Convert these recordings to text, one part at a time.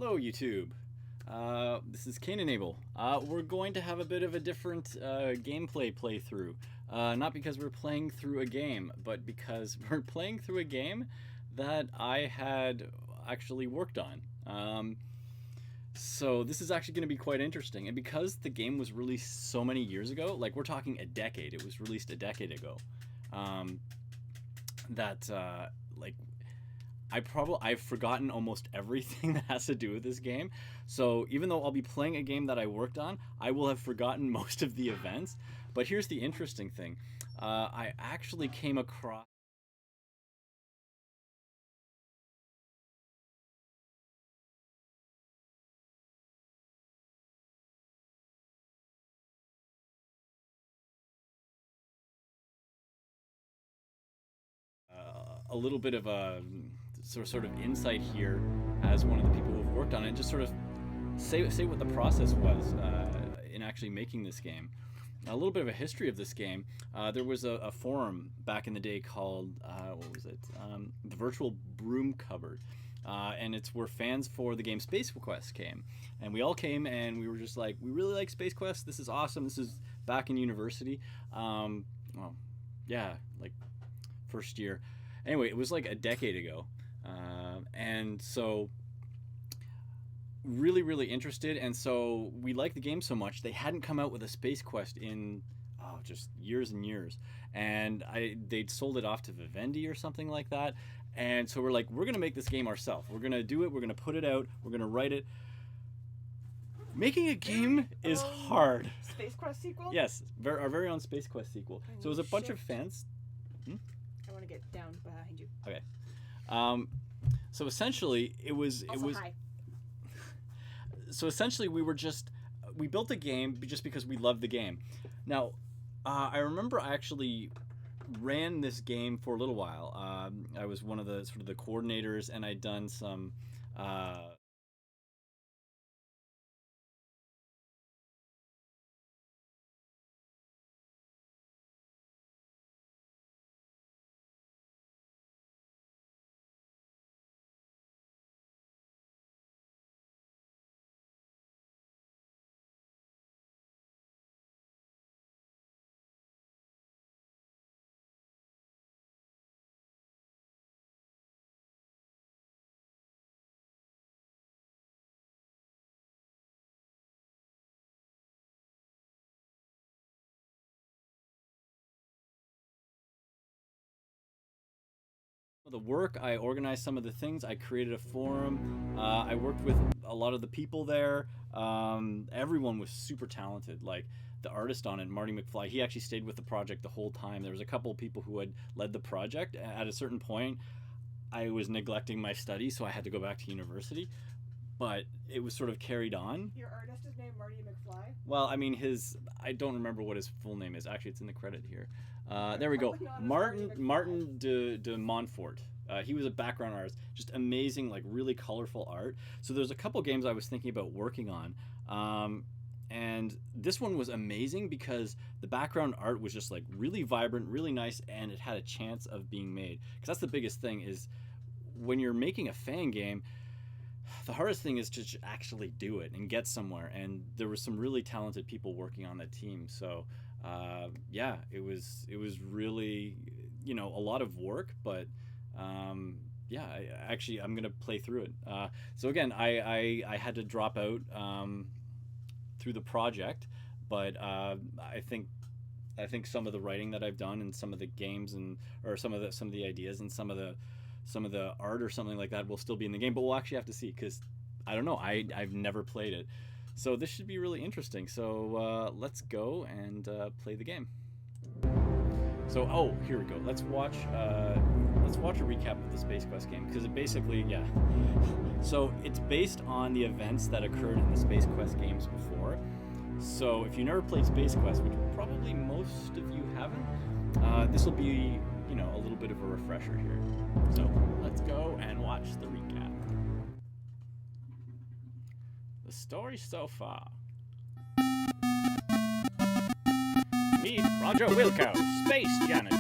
Hello, YouTube. This is Cain and Abel. We're going to have a bit of a different gameplay playthrough. Not because we're playing through a game, but because we're playing through a game that I had actually worked on. So this is actually going to be quite interesting. And because the game was released so many years ago, like we're talking a decade, it was released a decade ago, like I've forgotten almost everything that has to do with this game. So even though I'll be playing a game that I worked on, I will have forgotten most of the events. But here's the interesting thing. I actually came across a little bit of a sort of insight here as one of the people who have worked on it, just sort of say what the process was in actually making this game. A little bit of a history of this game. There was a forum back in the day called what was it? The Virtual Broom Cupboard, and it's where fans for the game Space Quest came, and we all came and we were just like, we really like Space Quest. This is awesome. This is back in university. Well, yeah, like first year. Anyway, it was like a decade ago, and so really interested, and so we liked the game so much they hadn't come out with a Space Quest in just years and years, and they'd sold it off to Vivendi or something like that, and so we're like, we're gonna make this game ourselves. We're gonna do it. We're gonna put it out. We're gonna write it. Making a game is hard. Space Quest sequel? Yes, our very own Space Quest sequel. So it was a bunch of fans. I want to get down behind you. Okay. So essentially, it was. Hi. So essentially, we built a game just because we loved the game. Now, I remember I actually ran this game for a little while. I was one of the sort of the coordinators, and I'd done some. The work, I organized some of the things, I created a forum, I worked with a lot of the people there. Everyone was super talented. Like the artist on it, Marty McFly, he actually stayed with the project the whole time. There was a couple of people who had led the project. At a certain point, I was neglecting my studies, so I had to go back to university, but it was sort of carried on. Your artist is named Marty McFly? Well, I mean, I don't remember what his full name is. Actually, it's in the credit here. There we go. Martin de Montfort. He was a background artist. Just amazing, like really colorful art. So there's a couple games I was thinking about working on. And this one was amazing because the background art was just like really vibrant, really nice, and it had a chance of being made. Because that's the biggest thing is when you're making a fan game, the hardest thing is to actually do it and get somewhere, and there were some really talented people working on that team. So yeah, it was really, a lot of work, but yeah, I'm gonna play through it. So again, I had to drop out through the project, but I think some of the writing that I've done and some of the games or some of the ideas and some of the art or something like that will still be in the game, but we'll actually have to see, because I don't know, I've never played it, so this should be really interesting. So let's go and play the game. So here we go. Let's watch a recap of the Space Quest game, because it basically, yeah. So it's based on the events that occurred in the Space Quest games before. So if you never played Space Quest, which probably most of you haven't, this will be a little bit of a refresher here. So let's go and watch the recap. The story so far. Meet Roger Wilco, space janitor.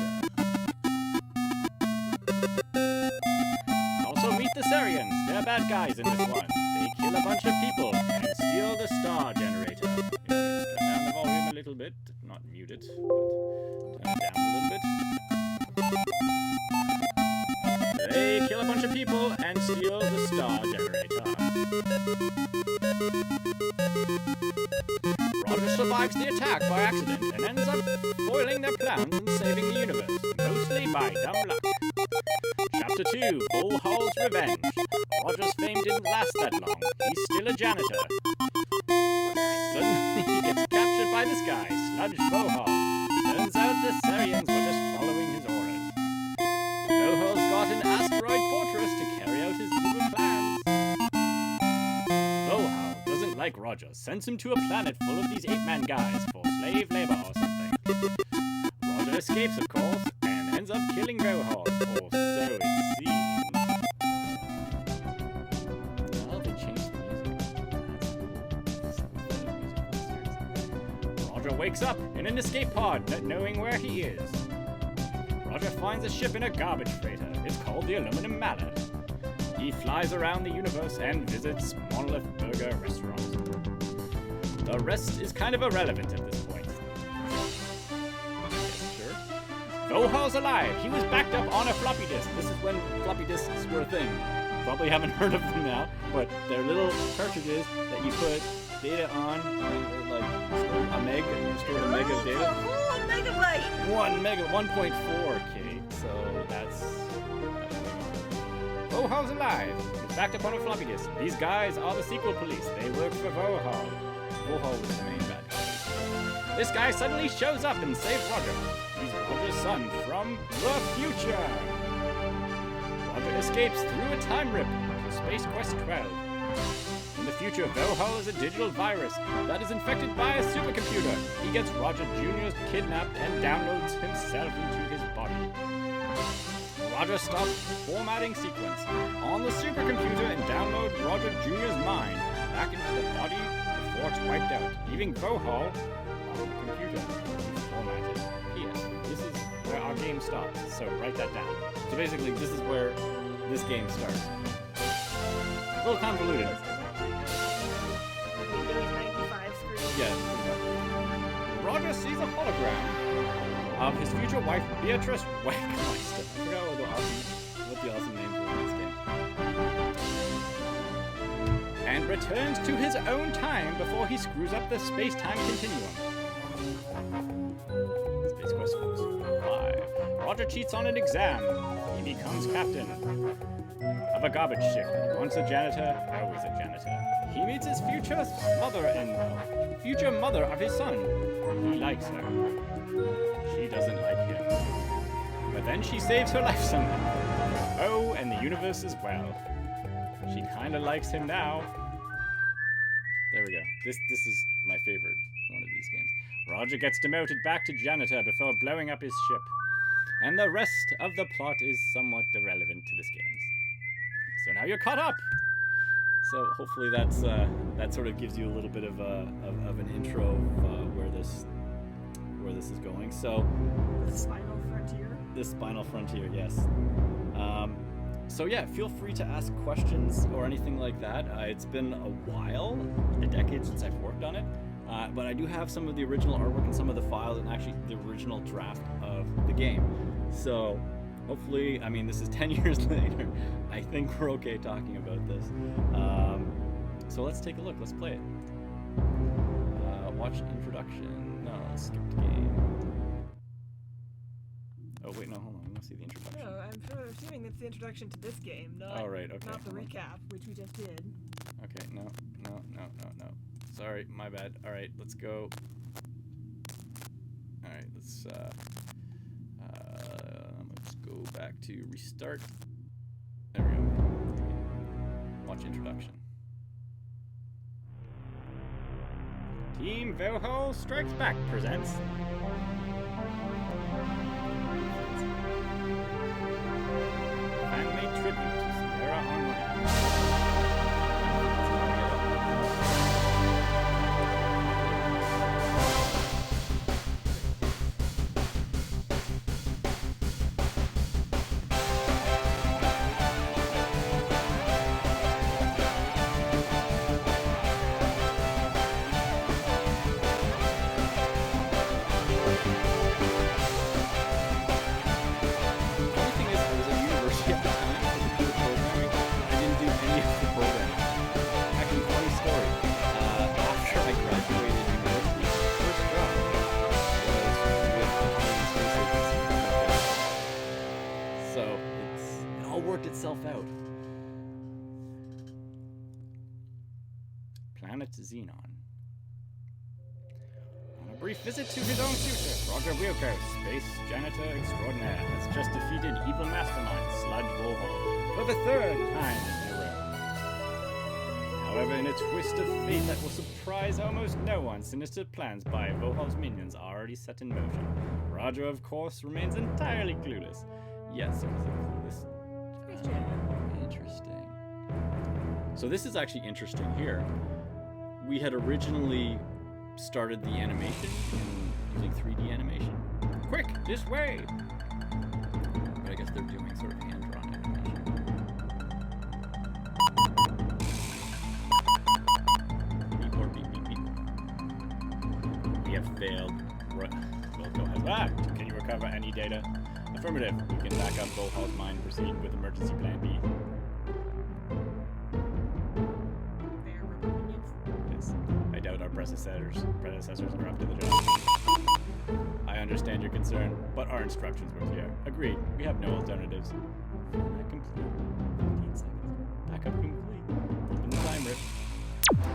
Also meet the Saurians. They're bad guys in this one. They kill a bunch of people and steal the star generator. Let me just turn down the volume a little bit. Not mute it, but turn it down a little bit. They kill a bunch of people and steal the star generator. Roger survives the attack by accident and ends up foiling their plans and saving the universe, mostly by dumb luck. Chapter 2, Vohaul's Revenge. Roger's fame didn't last that long. He's still a janitor. Suddenly he gets captured by this guy, Sludge Vohaul. Turns out the Saurians were just following his orders. Vohaul's got an asteroid fortress to carry out his evil plans. Vohaul doesn't like Roger, sends him to a planet full of these ape-man guys for slave labor or something. Roger escapes, of course, and ends up killing Vohaul, or so it seems. Well, they changed the music. Roger wakes up in an escape pod, not knowing where he is. Roger finds a ship in a garbage freighter. It's called the Aluminum Mallet. He flies around the universe and visits Monolith Burger restaurants. The rest is kind of irrelevant at this point. Yes, sure. Vohaul's alive. He was backed up on a floppy disk. This is when floppy disks were a thing. Probably haven't heard of them now, but they're little cartridges that you put data on, like a meg, and you store a meg of data. A whole megabyte! 1.4K, so that's Vohaul's alive. He's backed up on a floppy disk. These guys are the sequel police. They work for Vohaul. Vohaul was the main bad guy. This guy suddenly shows up and saves Roger. He's Roger's son from the future. Roger escapes through a time rip to Space Quest 12. In the future, Vohaul is a digital virus that is infected by a supercomputer. He gets Roger Jr. kidnapped and downloads himself into his body. Roger stops formatting sequence on the supercomputer and download Roger Jr.'s mind back into the body before it's wiped out, leaving Vohaul on the computer. He's formatted. P.S. This is where our game stops, so write that down. So basically, this is where this game starts. A little convoluted. Windows 95 screen. Yeah, pretty much. Roger sees a hologram of his future wife, Beatrice Wegmeister. I forgot what the awesome names were in this game. And returns to his own time before he screws up the space-time continuum. Space Quest 5. Roger cheats on an exam. He becomes captain of a garbage ship. Once a janitor, always a janitor. He meets his future mother of his son. He likes her. She doesn't like him. But then she saves her life somehow. Oh, and the universe as well. She kinda likes him now. There we go. This is my favorite one of these games. Roger gets demoted back to janitor before blowing up his ship. And the rest of the plot is somewhat irrelevant to this game. So now you're caught up! So hopefully that's that sort of gives you a little bit of an intro of where this is going. So The Spinal Frontier. the Spinal Frontier, yes. So yeah, feel free to ask questions or anything like that. It's been a while, a decade since I've worked on it, but I do have some of the original artwork and some of the files and actually the original draft of the game. So hopefully, I mean, this is 10 years later. I think we're okay talking about this. So let's take a look. Let's play it. Watch introduction. No, let's skip the game. Oh wait, no, hold on. I want to see the introduction. No, I'm assuming that's the introduction to this game, not, Oh, right, okay, not the hold on. recap, which we just did. Okay, no. Sorry, my bad. All right, let's go. All right, let's go back to restart. There we go. Watch introduction. Team Vohaul Strikes Back presents. Fan-made tribute to Sierra Online. planet Xenon. On a brief visit to his own future, Roger Wilco, space janitor extraordinaire, has just defeated evil mastermind Sludge Vohaul for the 3rd time in a row. However, in a twist of fate that will surprise almost no one, sinister plans by Vohaul's minions are already set in motion. Roger, of course, remains entirely clueless. Yes, so he's a clueless. Space janitor. Interesting. So this is actually interesting here. We had originally started the animation using 3D animation. Quick, this way! But I guess they're doing sort of hand-drawn animation. Beep or beep, beep, beep. We have failed. Wilco has... Can you recover any data? Affirmative. We can back up Vohaul's mine and proceed with emergency plan B. They're rubber minions. Yes. I doubt our predecessors are up to the job. I understand your concern, but our instructions were clear. Agreed. We have no alternatives. Format complete. 15 seconds. Backup complete. Open the time rip.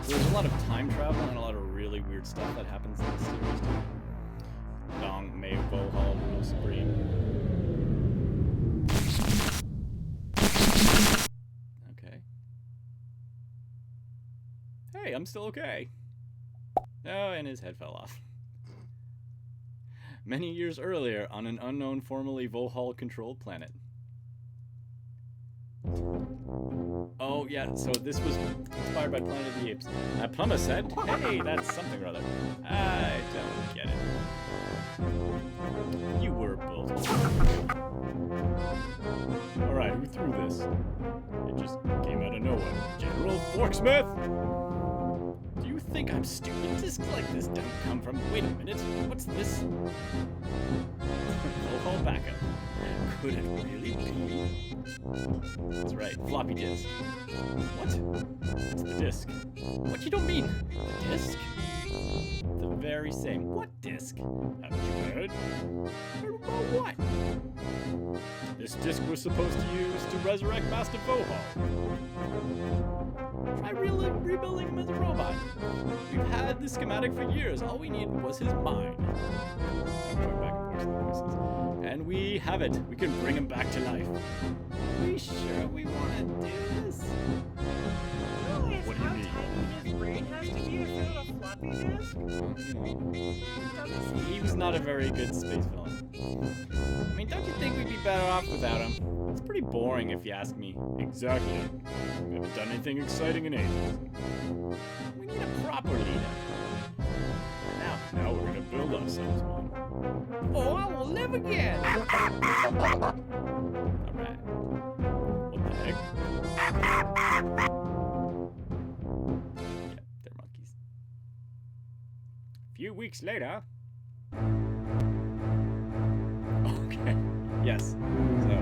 So there's a lot of time travel and a lot of really weird stuff that happens in this series too. Long may Vohaul rule supreme. Okay. Hey, I'm still okay. Oh, and his head fell off. Many years earlier, on an unknown, formerly Vohaul-controlled planet. Oh, yeah, so this was inspired by Planet of the Apes. Plumber said, hey, that's something or other. I don't get it. You were both. Alright, who threw this? It just came out of nowhere. General Forksmith! Do you think I'm stupid? Discs like this don't come from... Wait a minute, what's this? Vohaul backup. Could it really be? That's right, floppy disk. What? It's the disk. What, you don't mean? The disk? The very same. What disk? Haven't you heard? Heard about what? This disk was supposed to use to resurrect Master Vohaul. Try rebuilding him as a robot. We've had the schematic for years. All we needed was his mind. I'm going back and forth to the voices. And we have it. We can bring him back to life. Are we sure we want to do this? Realize What do you how mean? tiny his brain has to be to fit on a floppy disk? He was not a very good space villain. I mean, don't you think we'd be better off without him? It's pretty boring if you ask me. Exactly. We haven't done anything exciting in ages. We need a proper leader. Now we're gonna build ourselves one. Oh, I will live again! Alright. What the heck? Yeah, they're monkeys. A few weeks later... Okay. Yes. So,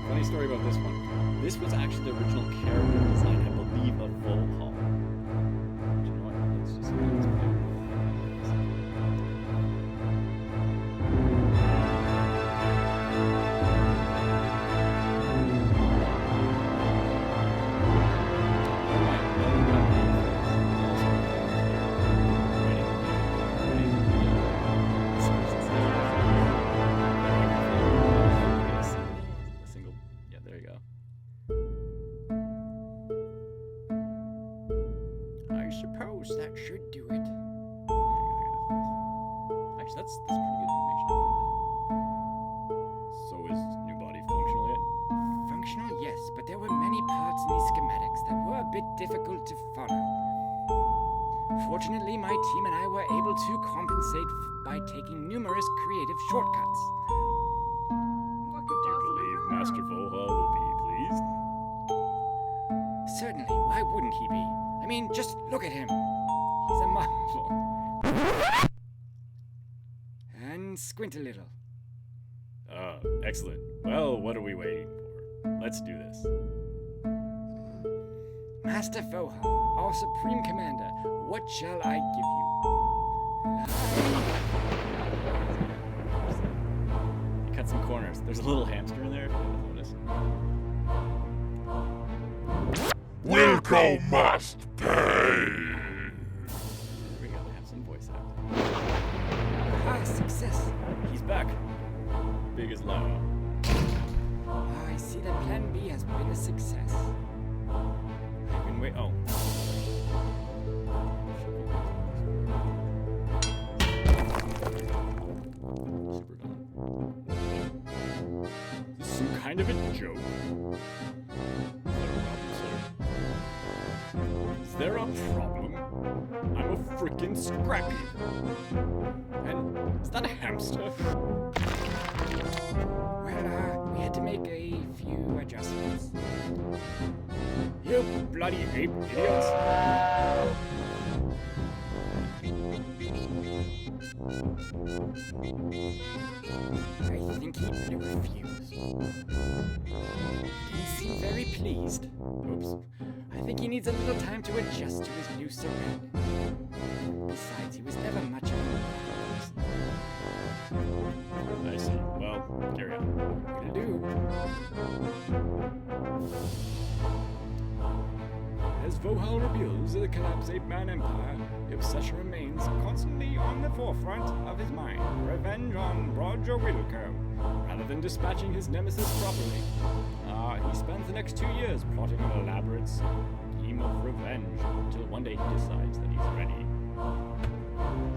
funny story about this one. This was actually the original character design, I believe, of Vohaul. Do you know what? Let's just let's play. Suppose that should do it. Actually, that's pretty good animation. I like that. So is new body functional yet? Functional, yes, but there were many parts in these schematics that were a bit difficult to follow. Fortunately, my team and I were able to compensate by taking numerous creative shortcuts. What could Do you possibly believe go Master wrong? Vohaul will be pleased? Certainly, why wouldn't he be? I mean, just look at him. He's a marvel. And squint a little. Ah, excellent. Well, what are we waiting for? Let's do this. Master Vohaul, our Supreme Commander, what shall I give you? Cut some corners. There's a little hamster in there, if you haven't noticed. Wilco must pay! success. He's back. Big as lava. Oh, I see that Plan B has been a success. I've been wait. Oh. Super villain. Is this some kind of a joke? Is there a problem? I'm a freaking scrap heap. And is that a hamster? Well, we had to make a few adjustments. You bloody ape idiots! I think he better refuse. He seemed very pleased. Oops. I think he needs a little time to adjust to his new surroundings. Besides, he was never much of a person. I see. Well, carry on. Will do. As Vohaul reveals the collapsed ape-man empire, Obsession remains constantly on the forefront of his mind. Revenge on Roger Whittaker. Rather than dispatching his nemesis properly, he spends the next 2 years plotting an elaborate scheme of revenge until one day he decides that he's ready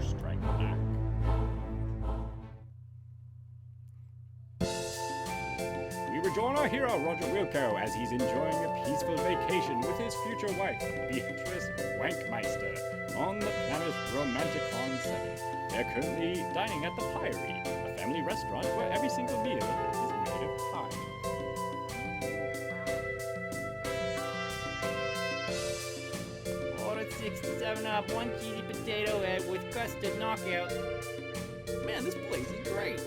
to strike back. We rejoin our hero, Roger Wilco, as he's enjoying a peaceful vacation with his future wife, Beatrice Wankmeister, on the planet Romanticon 7. They're currently dining at the Pyre, a family restaurant where every single meal is made of pie. Order 67 up, 1 cheesy potato head with custard knockout. Man, this place is great.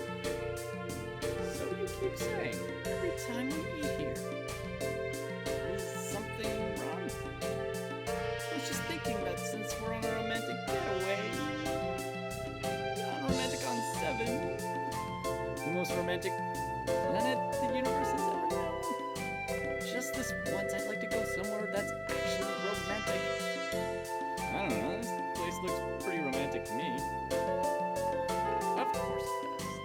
So you keep saying every time we eat here. Is something wrong? I was just thinking that since we're on a romantic getaway, on Romanticon 7, the most romantic planet the universe has ever known. Just this once, I'd like to go somewhere that's actually romantic. I don't know, this place looks pretty romantic to me. Of course it does.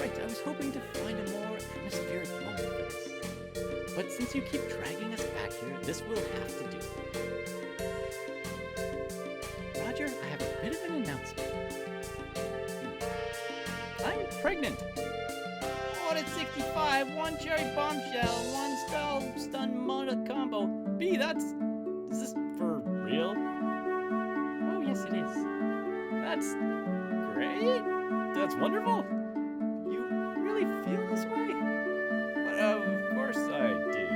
Right, I was hoping to find a more atmospheric moment for this. But since you keep dragging us back here, this will have to do. Roger, I have a bit of an announcement. I'm pregnant. Order 65, 1 cherry bombshell, 1 stun motor combo. B, is this for real? Oh, yes it is. That's great. That's wonderful. You really feel this way? But of course I do.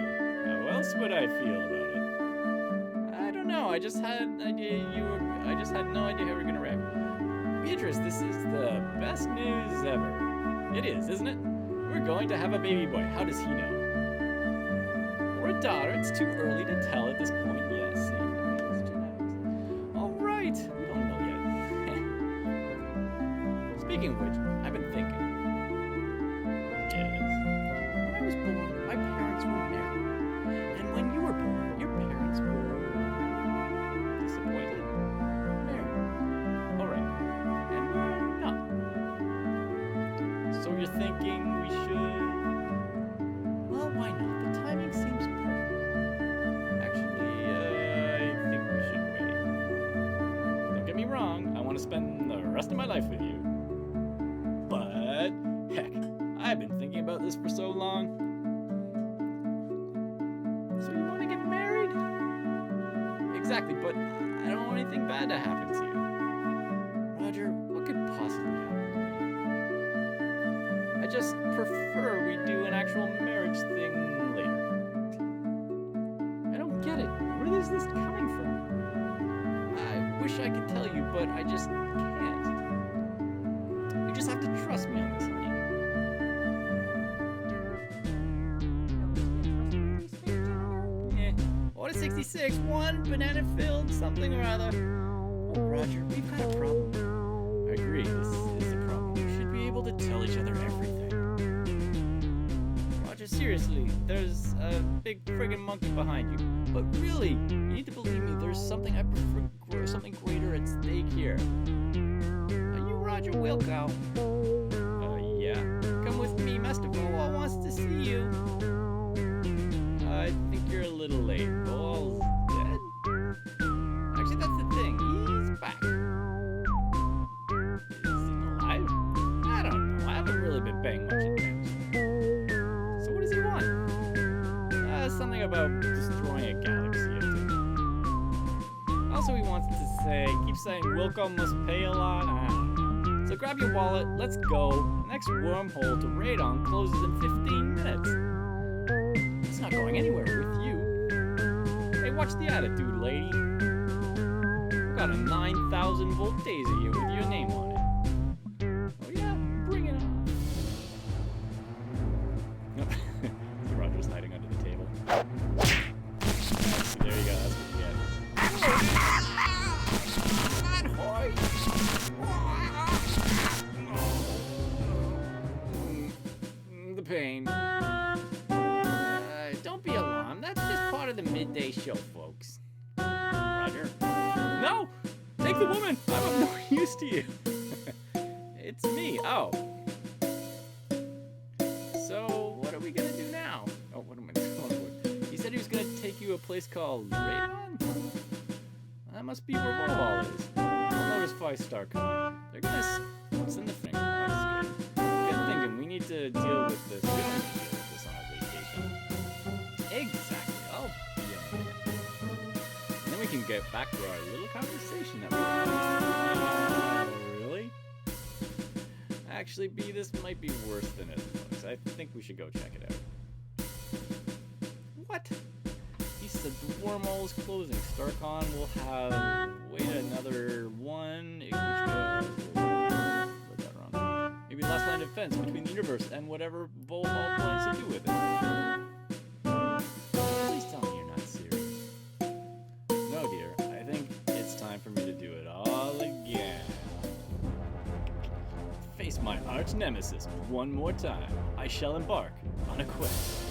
How else would I feel about it? I don't know. I just had no idea how you were gonna react. Beatrice, this is the best news ever. It is, isn't it? We're going to have a baby boy. How does he know? Or a daughter. It's too early to tell at this point. Yes, see, it's genetics. All right. We don't know yet. Speaking of which, I've been thinking. Yes. When I was born, my parents were married. And when you were born, your parents were disappointed. Married. All right. And we're not. So you're thinking we should... Well, why not? The timing seems perfect. Actually, I think we should wait. Don't get me wrong, I want to spend the rest of my life with you. But, heck, I've been thinking about this for so long. So you want to get married? Exactly, but I don't want anything bad to happen to you. Roger, what could possibly happen to me? I just prefer we do an actual marriage thing later. I don't get it. Where is this coming from? I wish I could tell you, but I just can't. You just have to trust me on this, honey. Order 66, 1 banana filled something or other. Oh, Roger, we've got a problem. I agree, this is a problem. We should be able to tell each other everything. Roger, seriously. seriously, there's a big friggin' monkey behind you. But really, you need to believe me, there's something I prefer, something greater at stake here. Are you Roger Wilco? Yeah. Come with me, Master Vohaul wants to see you. I think you're a little late. Vohaul's dead? Actually, that's the thing. He's back. Is he alive? I don't know. I haven't really been paying much attention. So what does he want? Something about Destroying a galaxy or two. Also, he wants to say, keep saying Wilco must pay a lot. I don't know. So grab your wallet, let's go. The next wormhole to Radon closes in 15 minutes. It's not going anywhere with you. Hey, watch the attitude, lady. I've got a 9,000 volt taser here with your name on it. Oh yeah, bring it on. Nope. Roger's hiding under the table. There you go, that's what you get. The pain. Don't be alarmed. That's just part of the midday show, folks. Roger. No! Take the woman! I'm of no use to you. It's me. Oh. So, what are we gonna do now? Oh, what am I doing? He said he was gonna take you to a place called Radon? That must be where Vohaul is. I'll notify Starcon. They're gonna send the thing. That's good. Good thinking. We need to deal with this. We don't need to deal with this on our vacation. Exactly. I'll be in a minute. And then we can get back to our little conversation that we had. Really? Actually, B, this might be worse than it looks. I think we should go check it out. What? He said the wormhole is closing. Starcon will have wait another one. Which read that wrong. Maybe last line of defense between the universe and whatever Vohaul plans to do with it. Please tell me you're not serious. No, dear. I think it's time for me to do it all again. Face my arch nemesis one more time. I shall embark on a quest.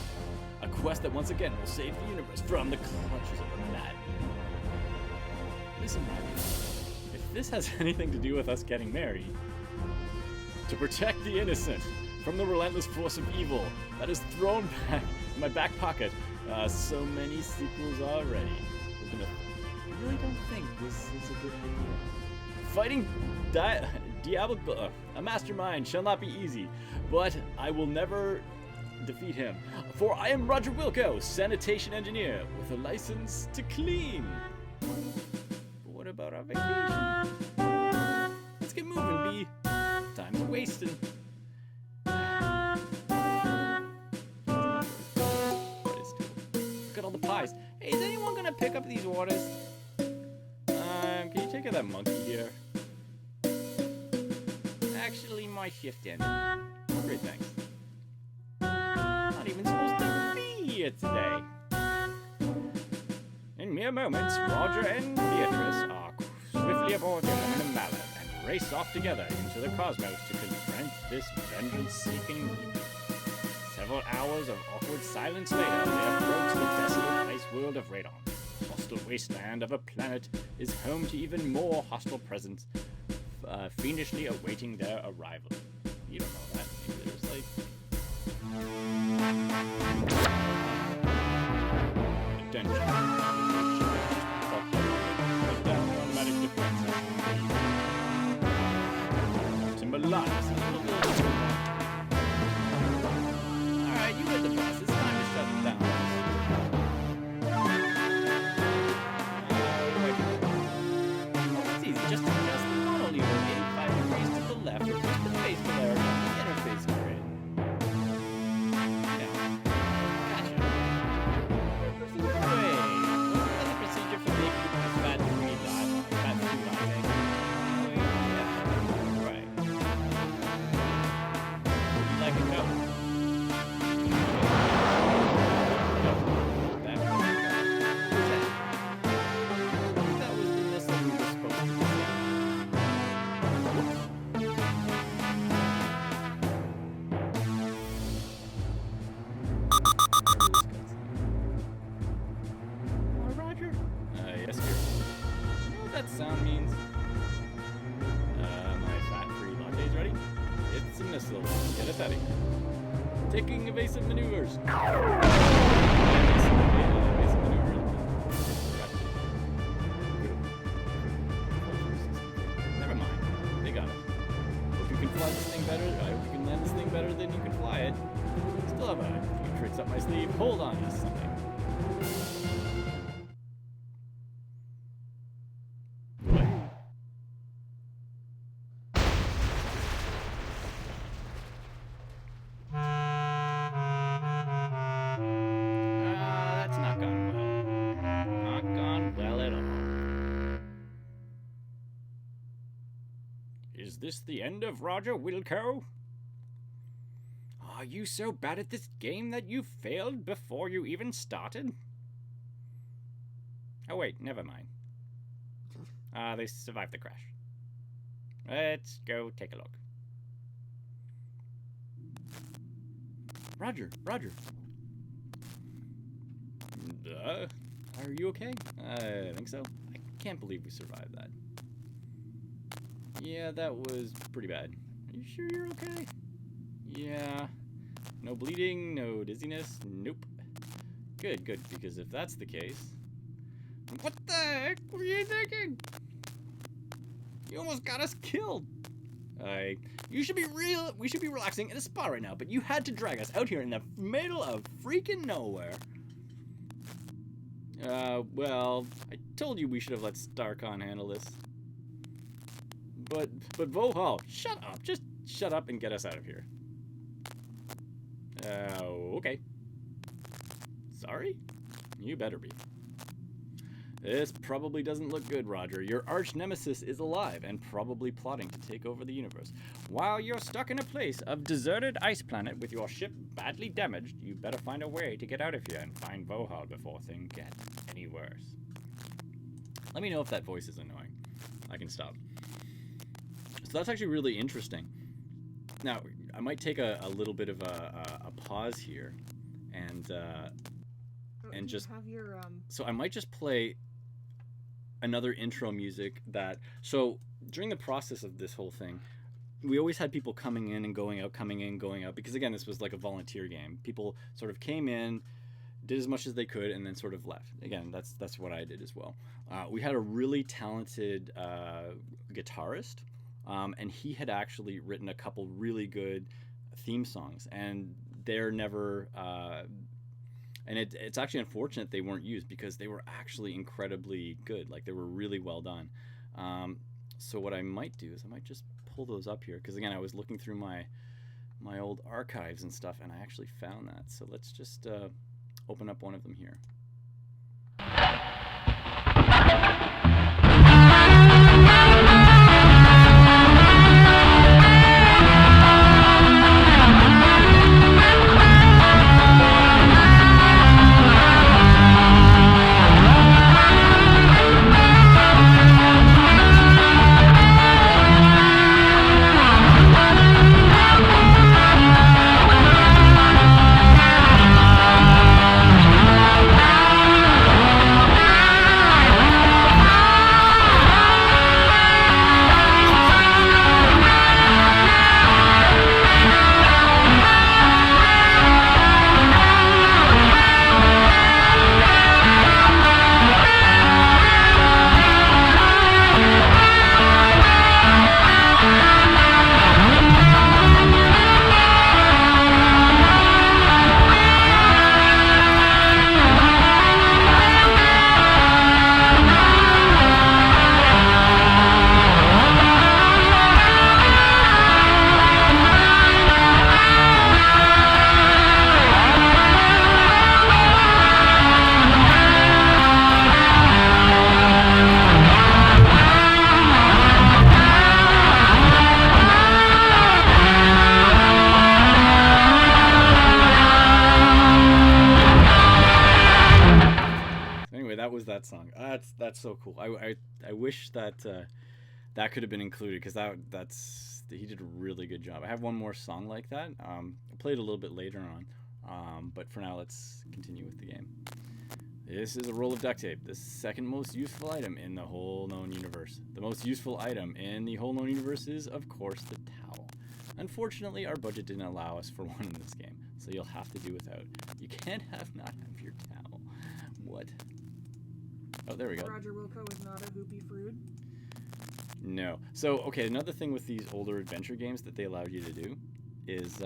A quest that once again will save the universe from the clutches of the madman. Listen, madman. If this has anything to do with us getting married, to protect the innocent from the relentless force of evil that is thrown back in my back pocket, so many sequels already. I really don't think this is a good idea. Fighting Diablo, a mastermind shall not be easy, but I will never defeat him. For I am Roger Wilco, sanitation engineer with a license to clean. But what about our vacation? Let's get moving, B. Time's wasting. Look at all the pies. Hey, is anyone gonna pick up these orders? Can you take care of that monkey here? Actually, my shift ended. Great, thanks. Not even supposed to be here today. In mere moments, Roger and Beatrice are swiftly aboard the aluminum mallet and race off together into the cosmos to confront this vengeance-seeking evil. Several hours of awkward silence later, they approach the desolate ice world of Radon. The hostile wasteland of a planet is home to even more hostile presence, fiendishly awaiting their arrival. You don't know that. Maybe there's like Attention. Put down automatic defenses. Timber lives. Alright, you heard the boss. It's time to shut it down. It's easy. Just adjust the throttle lever 85 degrees to the left or push the face polarity and get Get us out of here. Taking evasive maneuvers. Evasive maneuvers. Never mind. They got it. Hope you can fly this thing better. I hope you can land this thing better than you can fly it. Still have a few tricks up my sleeve. Hold on to something. That's not gone well. Not gone well at all. Is this the end of Roger Wilco? Are you so bad at this game that you failed before you even started? Oh wait, never mind. They survived the crash. Let's go take a look. Roger. Are you okay? I think so. I can't believe we survived that. Yeah, that was pretty bad. Are you sure you're okay? Yeah. No bleeding, no dizziness, nope. Good, because if that's the case... What the heck were you thinking? You almost got us killed. We should be relaxing in a spa right now, but you had to drag us out here in the middle of freaking nowhere. Well, I told you we should have let Starcon handle this. But Vohaul, shut up. Just shut up and get us out of here. Okay. Sorry? You better be. This probably doesn't look good, Roger. Your arch nemesis is alive and probably plotting to take over the universe. While you're stuck in a place of deserted ice planet with your ship badly damaged, you better find a way to get out of here and find Vohaul before things get any worse. Let me know if that voice is annoying. I can stop. So that's actually really interesting. Now, I might take a little bit of a pause here and just have your so I might just play another intro music that, so during the process of this whole thing, we always had people coming in and going out, because again, this was like a volunteer game. People sort of came in, did as much as they could, and then sort of left. Again, that's what I did as well. We had a really talented guitarist, and he had actually written a couple really good theme songs, and they're never and it's actually unfortunate they weren't used because they were actually incredibly good. Like, they were really well done. So what I might do is I might just pull those up here, because again, I was looking through my old archives and stuff, and I actually found that. So let's just open up one of them here. That song, that's so cool. I wish that that could have been included, because he did a really good job. I have one more song like that. I'll play it a little bit later on, but for now let's continue with the game. This is a roll of duct tape, the second most useful item in the whole known universe. The most useful item in the whole known universe is, of course, the towel. Unfortunately, our budget didn't allow us for one in this game, so you'll have to do without. You can't not have your cow. What? Oh, there we go. Roger Wilco is not a hoopy fruit. No. So, okay, another thing with these older adventure games that they allowed you to do is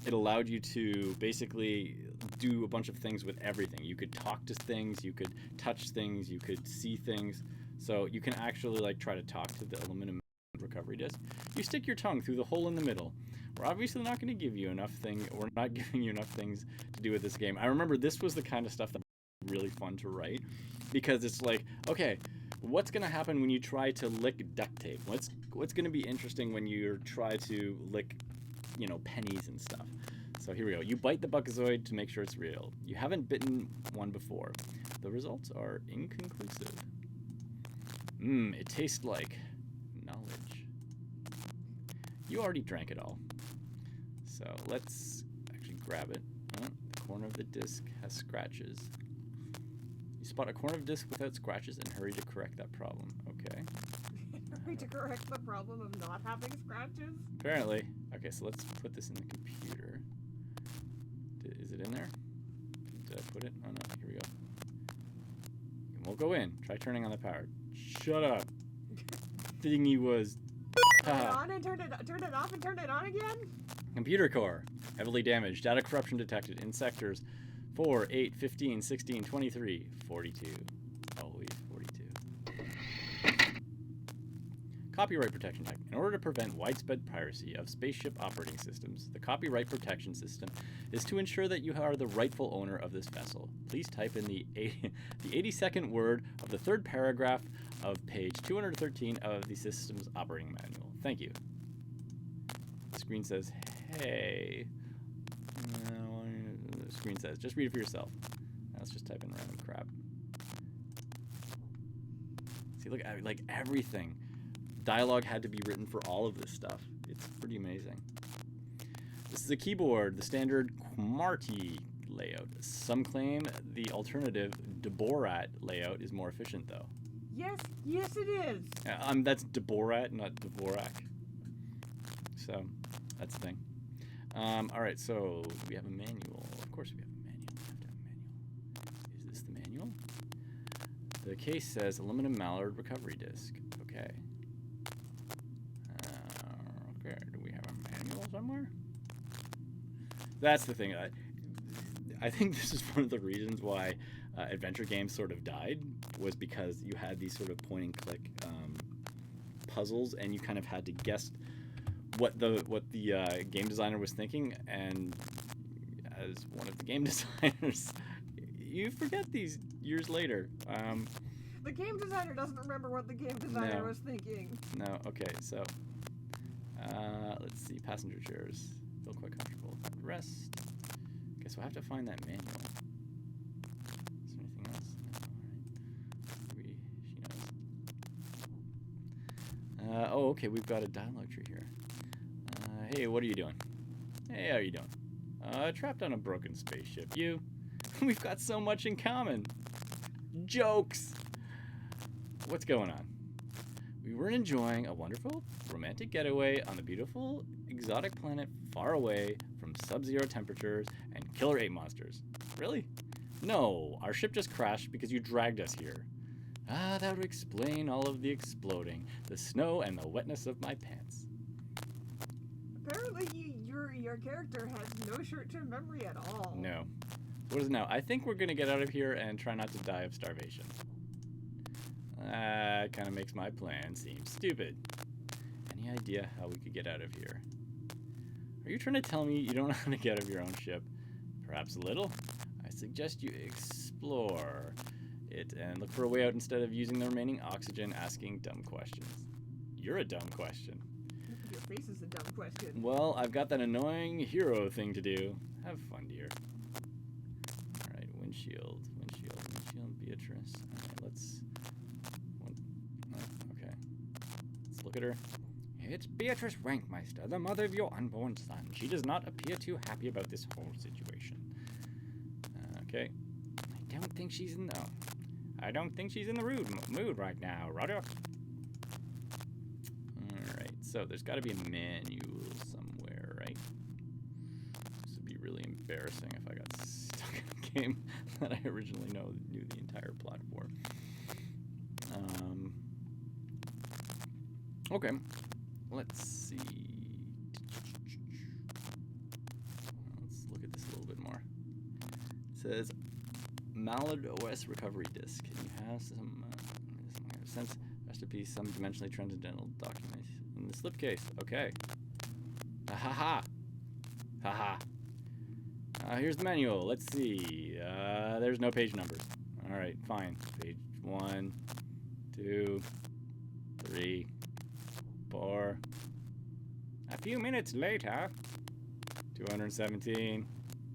it allowed you to basically do a bunch of things with everything. You could talk to things, you could touch things, you could see things. So you can actually like try to talk to the aluminum recovery disc. You stick your tongue through the hole in the middle. We're obviously not going to give you enough we're not giving you enough things to do with this game. I remember this was the kind of stuff that was really fun to write, because it's like, okay, what's going to happen when you try to lick duct tape? What's going to be interesting when you try to lick, you know, pennies and stuff? So here we go. You bite the Buckazoid to make sure it's real. You haven't bitten one before. The results are inconclusive. It tastes like knowledge. You already drank it all. So let's actually grab it. The corner of the disc has scratches. You spot a corner of disc without scratches and hurry to correct that problem. Okay. Hurry to correct the problem of not having scratches. Apparently. Okay, so let's put this in the computer. Is it in there? Did I put it? Oh no, here we go. It won't go in. Try turning on the power. Shut up. Thingy was... Turn it on and turn it off and turn it on again? Computer core. Heavily damaged. Data corruption detected in sectors 4, 8, 15, 16, 23, 42. Always 42. Copyright protection tech. In order to prevent widespread piracy of spaceship operating systems, the copyright protection system is to ensure that you are the rightful owner of this vessel. Please type in the 82nd word of the third paragraph of page 213 of the system's operating manual. Thank you. The screen says, hey. The screen says, just read it for yourself. Now let's just type in random crap. See, look at like everything. Dialogue had to be written for all of this stuff. It's pretty amazing. This is a keyboard, the standard QWERTY layout. Some claim the alternative Deborat layout is more efficient, though. Yes, it is. That's Deborat, not Dvorak. So, that's the thing. All right, so we have a manual. Of course, we have a manual. We have to have a manual. Is this the manual? The case says aluminum mallard recovery disc. Okay. Okay, do we have a manual somewhere? That's the thing. I think this is one of the reasons why adventure games sort of died, was because you had these sort of point and click puzzles, and you kind of had to guess what the game designer was thinking. And as one of the game designers, you forget these years later. The game designer doesn't remember what the game designer was thinking. No. Okay. So let's see. Passenger chairs feel quite comfortable. Rest. Guess we'll have to find that manual. Is there anything else? No. All right. Maybe she knows. Oh, okay. We've got a dialogue tree here. Hey, what are you doing? Hey, how are you doing? Trapped on a broken spaceship. You? We've got so much in common. Jokes. What's going on? We were enjoying a wonderful, romantic getaway on the beautiful, exotic planet far away from sub-zero temperatures and killer ape monsters. Really? No, our ship just crashed because you dragged us here. Ah, that would explain all of the exploding, the snow, and the wetness of my pants. Apparently, your character has no short-term memory at all. No. What is it now? I think we're gonna get out of here and try not to die of starvation. That kind of makes my plan seem stupid. Any idea how we could get out of here? Are you trying to tell me you don't know how to get out of your own ship? Perhaps a little? I suggest you explore it and look for a way out instead of using the remaining oxygen asking dumb questions. You're a dumb question. Your face is a dumb question. Well, I've got that annoying hero thing to do. Have fun, dear. Alright, windshield, Beatrice. Alright, let's... okay. Let's look at her. It's Beatrice Rankmeister, the mother of your unborn son. She does not appear too happy about this whole situation. Okay. I don't think she's in the mood right now, Roger. Alright, so there's got to be a manual somewhere. embarrassing if I got stuck in a game that I originally knew the entire plot for. Okay, let's see. Let's look at this a little bit more. It says Mallard OS recovery disk. And you have some sense recipe, some dimensionally transcendental document in the slipcase. Okay. Ha ha ha. Ha ha. Here's the manual. Let's see. There's no page numbers. All right, fine. Page 1, 2, 3, 4. A few minutes later. 217,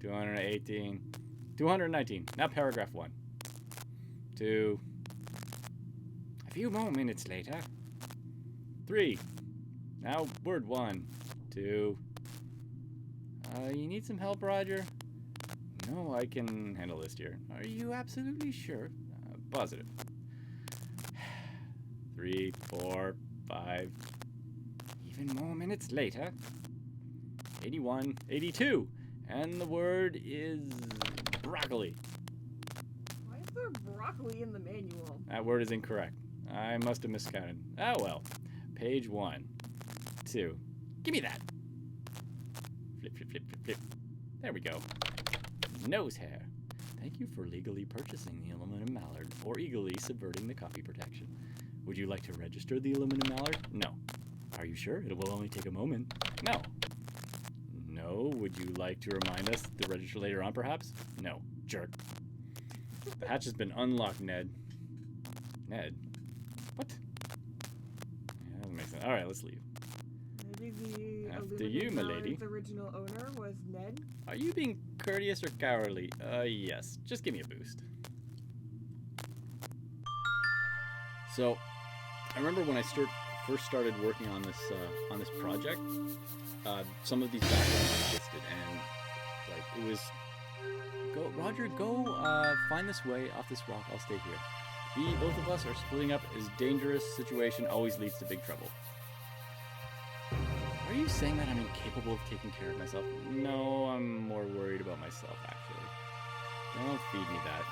218, 219. Now paragraph 1. 2. A few more minutes later. 3. Now word 1, 2. You need some help, Roger? No, I can handle this, dear. Are you absolutely sure? Positive. 3, 4, 5. Even more minutes later. 81, 82. And the word is broccoli. Why is there broccoli in the manual? That word is incorrect. I must have miscounted. Oh well. Page 1, 2. Give me that. Flip, flip, flip, flip, flip. There we go. Nose hair. Thank you for legally purchasing the aluminum mallard or illegally subverting the copy protection. Would you like to register the aluminum mallard? No. Are you sure? It will only take a moment. No. No. Would you like to remind us to register later on, perhaps? No. Jerk. The hatch has been unlocked, Ned. Ned? What? Yeah, that doesn't make sense. Alright, let's leave. Maybe the After you, milady. original owner was Ned? Are you being courteous or cowardly? Yes. Just give me a boost. So, I remember when I first started working on this project, some of these backgrounds existed, and like it was, Roger, go find this way off this rock. I'll stay here. B, both of us are splitting up. Is dangerous situation always leads to big trouble. Are you saying that I'm incapable of taking care of myself? No, I'm more worried about myself, actually. Don't feed me that.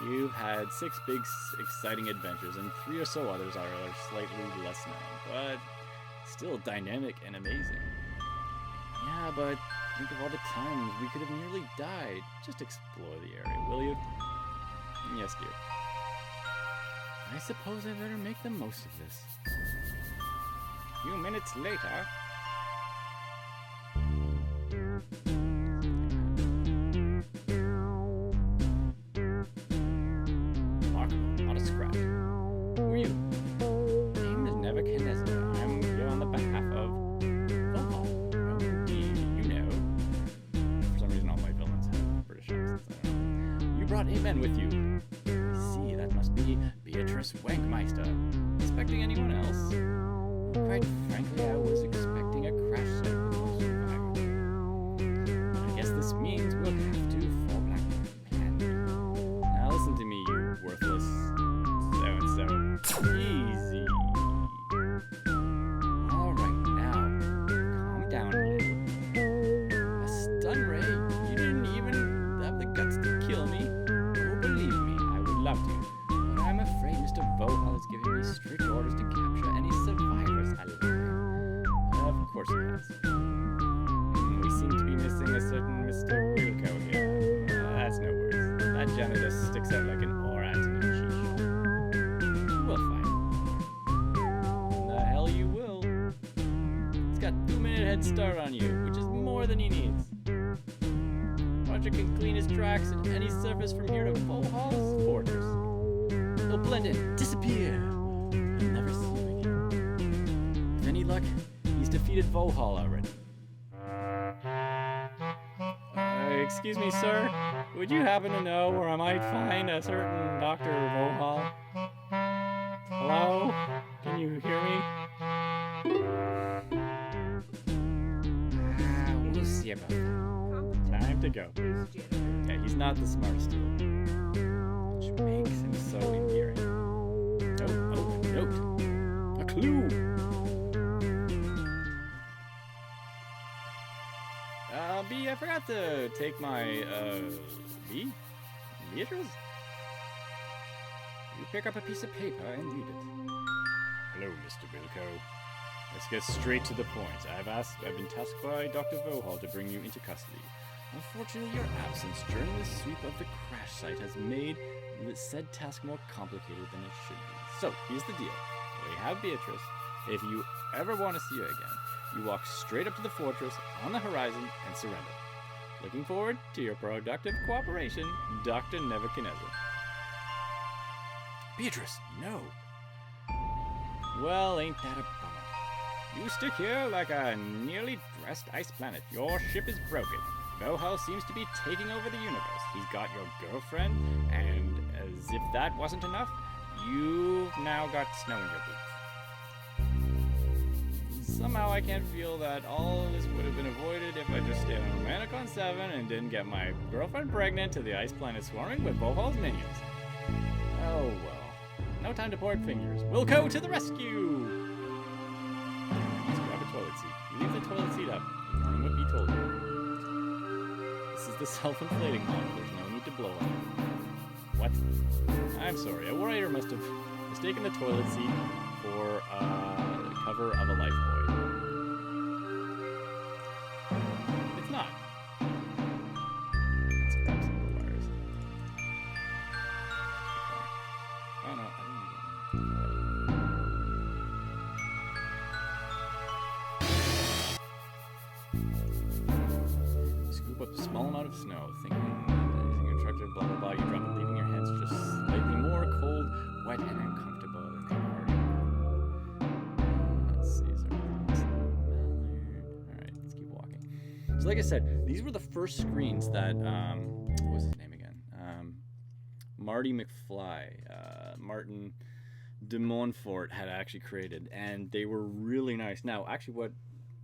You've had 6 big, exciting adventures, and 3 or so others are slightly less known, but still dynamic and amazing. Yeah, but think of all the times we could have nearly died. Just explore the area, will you? Yes, dear. I suppose I better make the most of this. A few minutes later. Remarkable, not a scratch. Who are you? My name is Nebuchadnezzar. I'm here on the behalf of Vohaul. Oh, indeed, you know. For some reason, all my villains have British accents. I don't know. You brought 8 men with you. I see, that must be Beatrice Wankmeister. Expecting anyone else? Quite frankly, I was expecting a crash site with no survivors. I guess this means we'll have to fall back on plan. Now listen to me, you worthless so-and-so. Easy. Alright, now, calm down a little. A stun ray? You didn't even have the guts to kill me. Oh, believe me, I would love to. But I'm afraid Mr. Vohaul has given me strict orders to capture any survivors alive. Of course he has. We seem to be missing a certain Mr. Wilco here. That's no worries. That janitor sticks out like an orat in a cheese. We'll find him. The hell you will. He's got 2-minute head start on you, which is more than he needs. Roger can clean his tracks at any surface from here to Vohaul's fortress. He'll blend in, disappear. You'll never see him again. With any luck, he's defeated Vohaul already. Excuse me, sir. Would you happen to know where I might find a certain Dr. Vohaul? Hello? Can you hear me? We'll see about that. Time to go. Yeah, he's not the smartest tool. Which makes him so endearing. Oh, note. A clue. B, I forgot to take my, B? Beatrice? You pick up a piece of paper and read it. Hello, Mr. Wilco. Let's get straight to the point. I've been tasked by Dr. Vohaul to bring you into custody. Unfortunately, your absence during the sweep of the crash site has made the said task more complicated than it should be. So, here's the deal. We have Beatrice. If you ever want to see her again, you walk straight up to the fortress on the horizon and surrender. Looking forward to your productive cooperation, Dr. Nebuchadnezzar. Beatrice, no. Well, ain't that a bummer? You stick here like a nearly dressed ice planet. Your ship is broken. Vohaul seems to be taking over the universe. He's got your girlfriend, and as if that wasn't enough, you've now got snow in your boots. Somehow I can't feel that all of this would have been avoided if I just stayed on Romanicon 7 and didn't get my girlfriend pregnant to the ice planet swarming with Vohaul's minions. Oh well. No time to point fingers. We'll go to the rescue! Let's grab a toilet seat. You leave the toilet seat up, ignoring what he told you. This is the self-inflating model. There's no need to blow up. What? I'm sorry. A writer must have mistaken the toilet seat for the cover of a life buoy. It's not. Let's grab some of the wires. Oh no, I didn't scoop up a small amount of snow, thinking your instructor, blah blah blah, you drop it, leaving your hands just slightly more cold, wet, and uncomfortable than they already were. Let's see, so alright, let's keep walking. So like I said, these were the first screens that what was his name again? Marty McFly, Martin de Montfort had actually created, and they were really nice. Now, actually what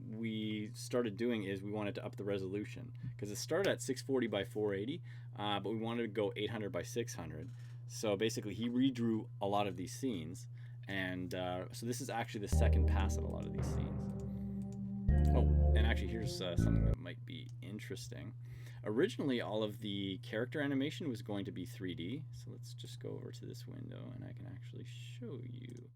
we started doing is we wanted to up the resolution, because it started at 640 by 480, but we wanted to go 800 by 600. So basically he redrew a lot of these scenes, and so this is actually the second pass of a lot of these scenes. Oh, and actually here's something that might be interesting. Originally all of the character animation was going to be 3D, so let's just go over to this window and I can actually show you.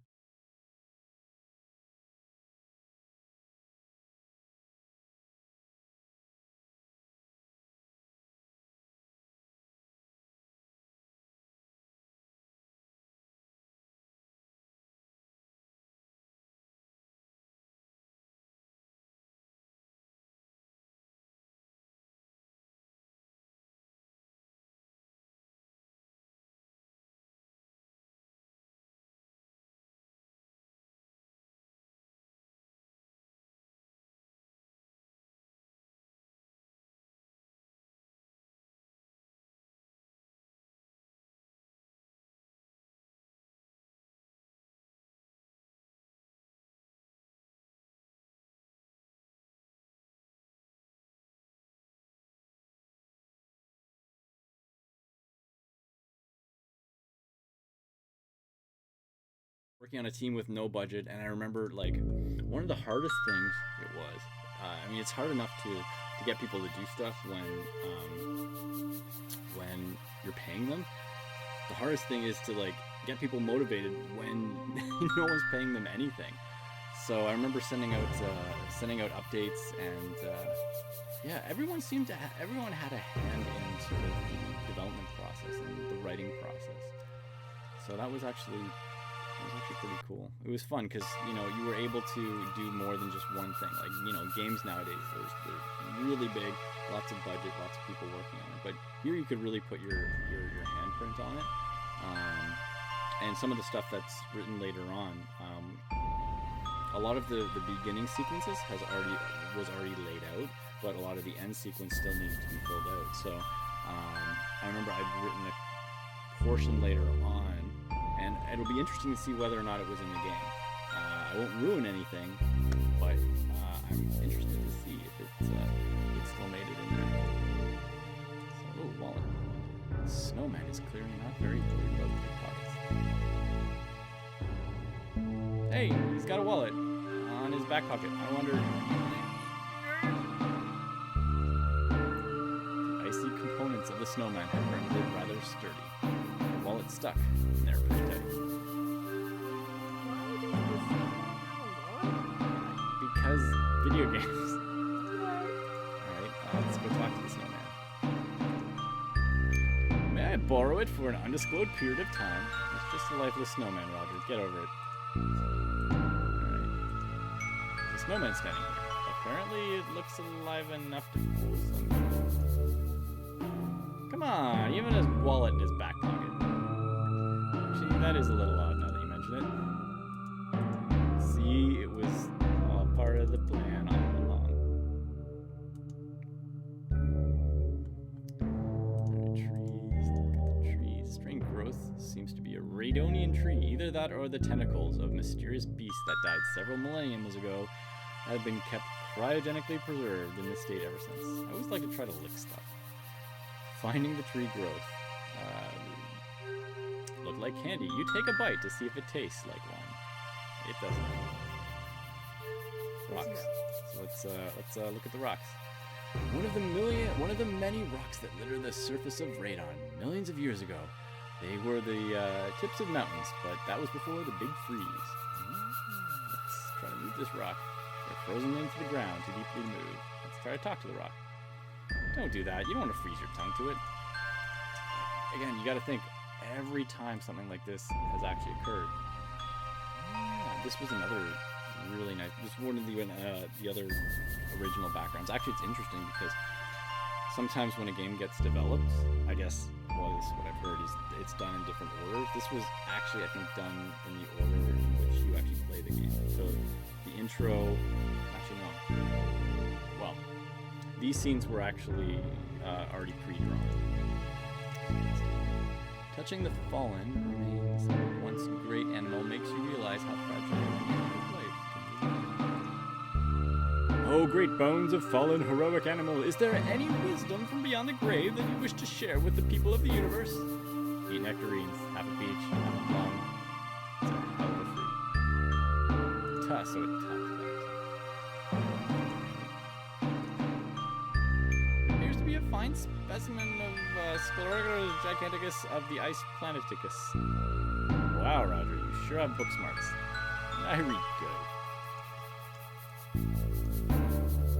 Working on a team with no budget, and I remember like one of the hardest things it was. I mean, it's hard enough to get people to do stuff when you're paying them. The hardest thing is to like get people motivated when no one's paying them anything. So I remember sending out updates, and yeah, everyone had a hand in sort of the development process and the writing process. So that was actually pretty cool. It was fun because, you know, you were able to do more than just one thing. Like, you know, games nowadays, they're really big, lots of budget, lots of people working on it. But here you could really put your handprint on it. And some of the stuff that's written later on, a lot of the beginning sequences was already laid out, but a lot of the end sequence still needed to be filled out. So I remember I'd written a portion later on, and it'll be interesting to see whether or not it was in the game. I won't ruin anything, but I'm interested to see if it still made it in there. So, oh, wallet. The snowman is clearly not very worried about pickpockets. Hey, he's got a wallet on his back pocket. I wonder... remains of the snowman had rendered rather sturdy. The wallet stuck in there pretty tight. Because video games. Alright, let's go talk to the snowman. May I borrow it for an undisclosed period of time? It's just a lifeless snowman, Roger. Get over it. Alright. There's a snowman standing here. Apparently it looks alive enough to fool some people. Come on, even his wallet in his back pocket. Actually, that is a little odd now that you mention it. See, it was all part of the plan all along. Trees, look at the trees. Strange growth seems to be a Radonian tree. Either that or the tentacles of mysterious beasts that died several millenniums ago have been kept cryogenically preserved in this state ever since. I always like to try to lick stuff. Finding the tree growth. Look like candy. You take a bite to see if it tastes like one. It doesn't. Rocks. So let's look at the rocks. One of the many rocks that litter the surface of Radon. Millions of years ago, they were the tips of mountains, but that was before the big freeze. Let's try to move this rock. They're frozen into the ground, too deeply to move. Let's try to talk to the rock. Don't do that. You don't want to freeze your tongue to it. Again, you got to think every time something like this has actually occurred. This was another really nice. This is one of the other original backgrounds. Actually, it's interesting because sometimes when a game gets developed, I guess what I've heard is it's done in different orders. This was actually, I think, done in the order in which you actually play the game. So the intro, actually no. Well, these scenes were actually already pre-drawn. Touching the fallen remains of once great animal makes you realize how fragile life can be. Oh, great bones of fallen heroic animal, is there any wisdom from beyond the grave that you wish to share with the people of the universe? Eat nectarines, have a peach, have a plum. It's a hell of a fruit. So it talks back. Appears to be a fine specimen of Sclerogus giganticus of the ice planeticus. Wow, Roger, you sure have book smarts. I read good.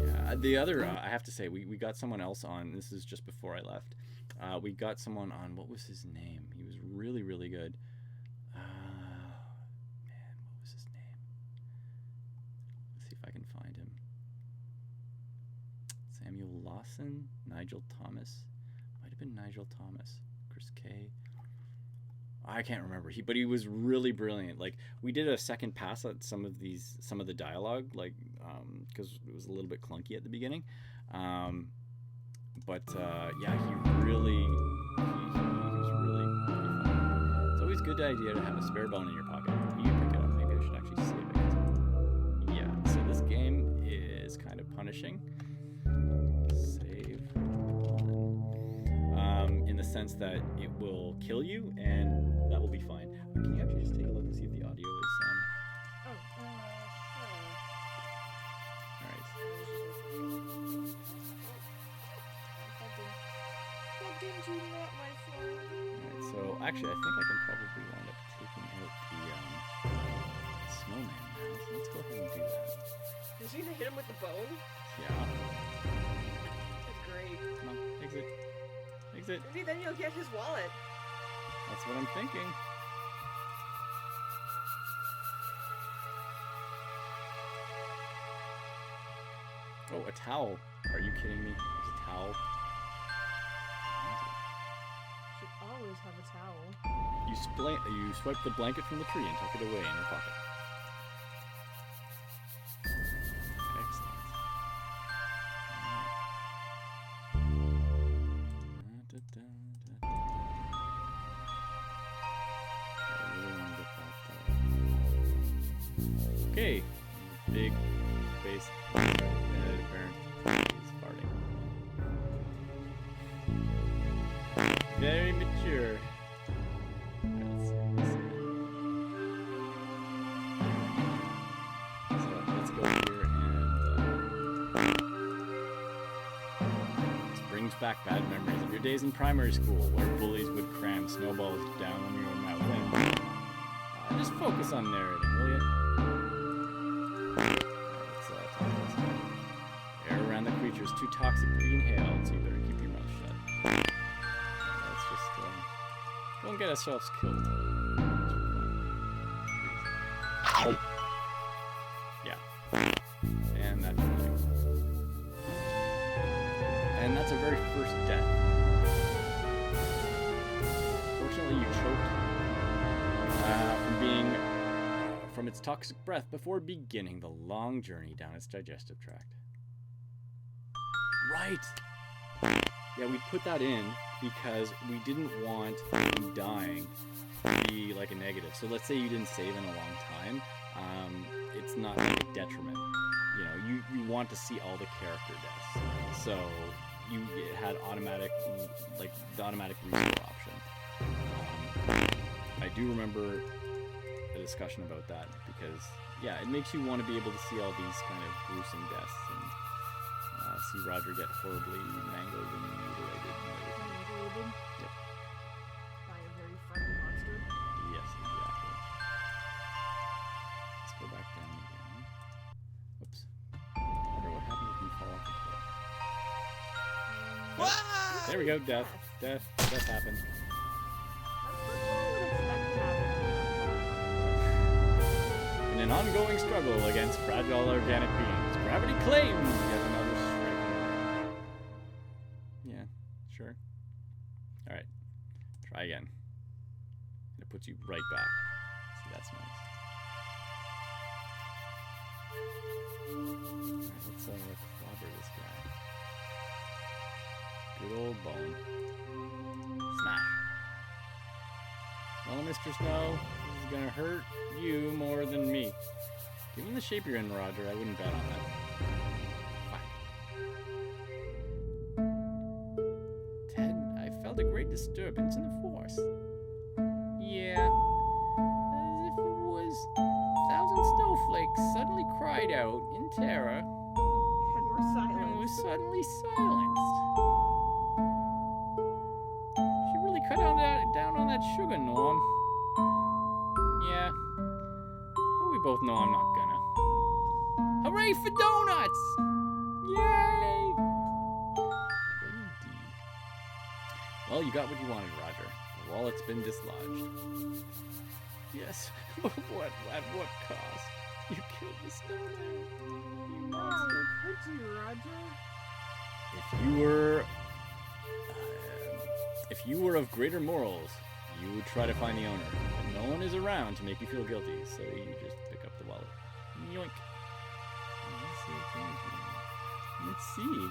Yeah, the other, I have to say, we got someone else on. This is just before I left. We got someone on. What was his name? He was really, really good. Man, what was his name? Let's see if I can find him. Samuel Lawson, Nigel Thomas. Might have been Nigel Thomas. Chris K. I can't remember. But he was really brilliant. Like, we did a second pass at some of the dialogue, like, because it was a little bit clunky at the beginning. Yeah, he was really fun. It's always a good idea to have a spare bone in your pocket. You can pick it up. Maybe I should actually save it. Yeah, so this game is kind of punishing. Save. In the sense that it will kill you, and that will be fine. Can you actually just take a look and see if the audio is sure. Alright. Alright, so actually I think I can probably wind up taking out the snowman now. So let's go ahead and do that. Did you hit him with the bone? Yeah. That's great. Come on, exit. Exit. Maybe then you'll get his wallet. That's what I'm thinking. Oh, a towel. Are you kidding me? There's a towel. You should always have a towel. You swipe the blanket from the tree and tuck it away in your pocket. Excellent. Okay, big face. He's farting. Very mature. So let's go here and let's bring brings back bad memories of your days in primary school, where bullies would cram snowballs down your mouth. And, just focus on narrating, will you? Let's talk about this guy. Air around the creature is too toxic to be inhaled, so you better keep your mouth shut. Let's just go and get ourselves killed. Oh. Yeah. And that's and that's our very first death. Fortunately, you choked from its toxic breath before beginning the long journey down its digestive tract. Right! Yeah, we put that in because we didn't want you dying to be like a negative. So let's say you didn't save in a long time. It's not like a detriment. You know, you want to see all the character deaths. So it had automatic, like the automatic restore option. I do remember a discussion about that because, yeah, it makes you want to be able to see all these kind of gruesome deaths and see Roger get horribly mangled and mutilated and everything. Mutilated? Yep. By a very friendly monster? Yes, exactly. Let's go back down again. Whoops. I wonder what happened if you fall off the cliff. Nope. There we go, death. Death happened. That's what I would expect to happen. In an ongoing struggle against fragile organic beings, gravity claims yet another strike. Yeah, sure. Alright, try again. And it puts you right back. See, that's nice. Alright, let's clobber this guy. Good old bone. Smash. Well, Mr. Snow, this is gonna hurt you more than me. Given the shape you're in, Roger, I wouldn't bet on that. Fine. Ted, I felt a great disturbance in the force. Yeah, as if it was 1,000 snowflakes suddenly cried out in terror And we're and silent. was suddenly silenced. She really cut down on that sugar, Norm. Yeah. But we both know I'm not gonna. Hooray for donuts! Yay! Indeed. Well, you got what you wanted, Roger. The wallet's been dislodged. Yes, but at what cost? You killed the snowman. You monster. Oh, could you, Roger? If you were of greater morals, you would try to find the owner. But no one is around to make you feel guilty, so you just pick up the wallet. Yoink. Let's see.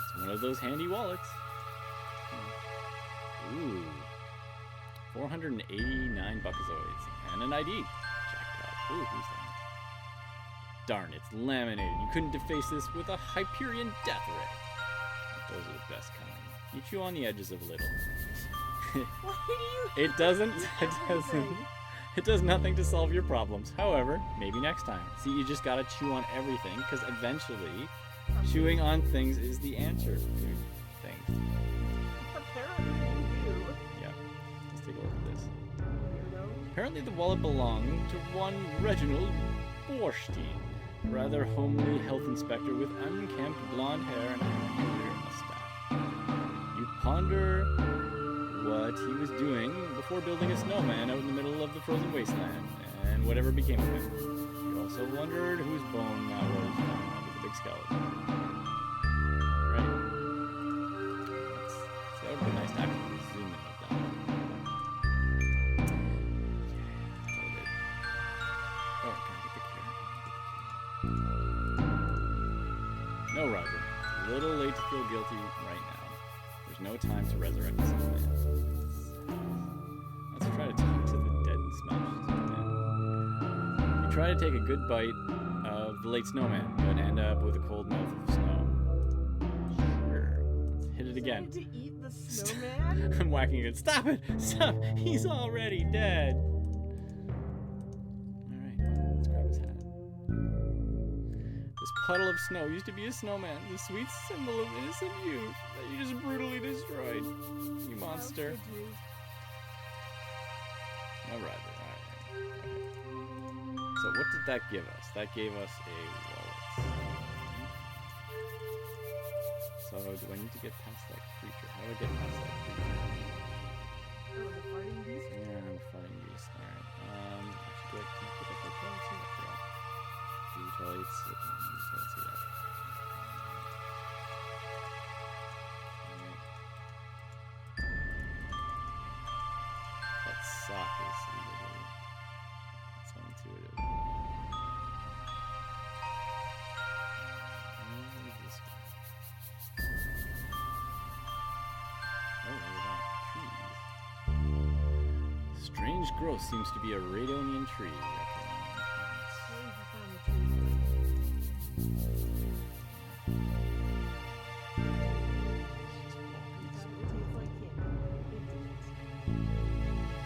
It's one of those handy wallets. Ooh. 489 buckazoids. And an ID. Jackpot. Ooh, who's that? Darn, it's laminated. You couldn't deface this with a Hyperion death ray. Those are the best kind. You chew on the edges of little. Why do you It doesn't. everything? It does nothing to solve your problems. However, maybe next time. See, you just gotta chew on everything, because eventually, chewing on things is the answer to things. Apparently you do. Yeah. Let's take a look at this. Weirdo. Apparently, the wallet belonged to one Reginald Borstein, a rather homely health inspector with unkempt blonde hair and a peculiar mustache. You ponder what he was doing before building a snowman out in the middle of the frozen wasteland, and whatever became of him. You also wondered whose bone that was found under the big skeleton. Alright. So that would be nice to actually zoom in like that. Yeah, all good. Oh, can I get the carrot? No, Roger. It's a little late to feel guilty right now. There's no time to resurrect the snowman. Let's try to talk to the dead and smashed snowman. You try to take a good bite of the late snowman, but end up with a cold mouth of snow. Sure. Let's hit it again. To eat the snowman? I'm whacking it. Stop it! Stop! He's already dead! Alright, let's grab his hat. This puddle of snow used to be a snowman, the sweet symbol of innocent youth that you just brutally destroyed. You monster. Alright. Okay. So what did that give us? That gave us a wallet. So do I need to get past that creature? How do I get past that creature? Oh, the fighting beast? Yeah, I'm a fighting beast. Alright. Actually, can I put up the currency? I forgot. Utility, yeah. That sock is a little... It's intuitive. This one. Oh, look at that. Trees. Strange growth seems to be a Radonian tree.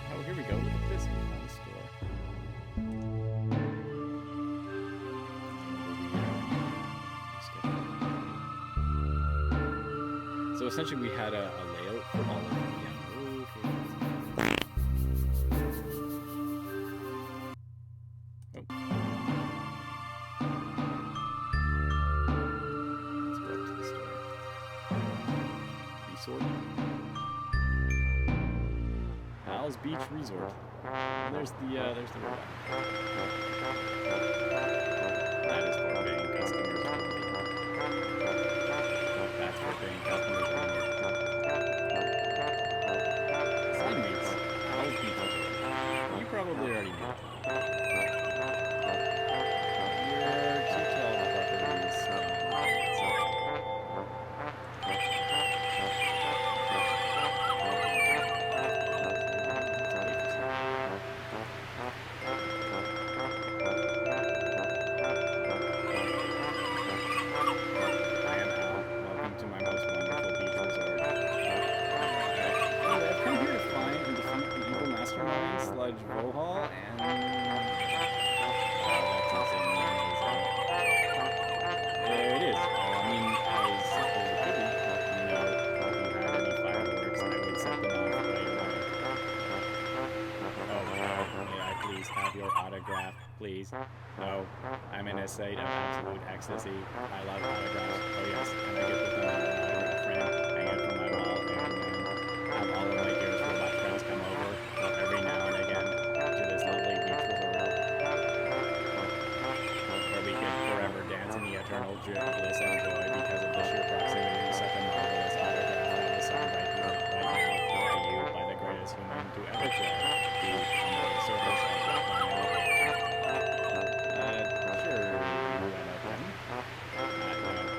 Oh, here we go. Look at this. We found a store. So essentially, we had a layout for all of the Hal's Beach Resort. And there's the robot. That is for paying customers only. That's for paying customers only. Sign mates. Hal's Beach Resort. You probably already know. Your 212 properties. Vohaul and that's insanely amazing. It is. I mean, I suppose it could be. You know, if you had any fireworks, I would set them off right away. Oh, may I please have your autograph, please? No, I'm in a state of absolute ecstasy. I love autographs. Oh yes, and I get to put them on an autograph frame, hang it from my wall, and then have all of my dearest robot friends come over every now and again to this lovely beach resort, where we can forever dance in the eternal bliss and joy because of the sheer proximity to such a marvelous autograph that is signed right here, right now, by you, by the greatest human to ever tread the humble surface of the planet. Sure, you went up then.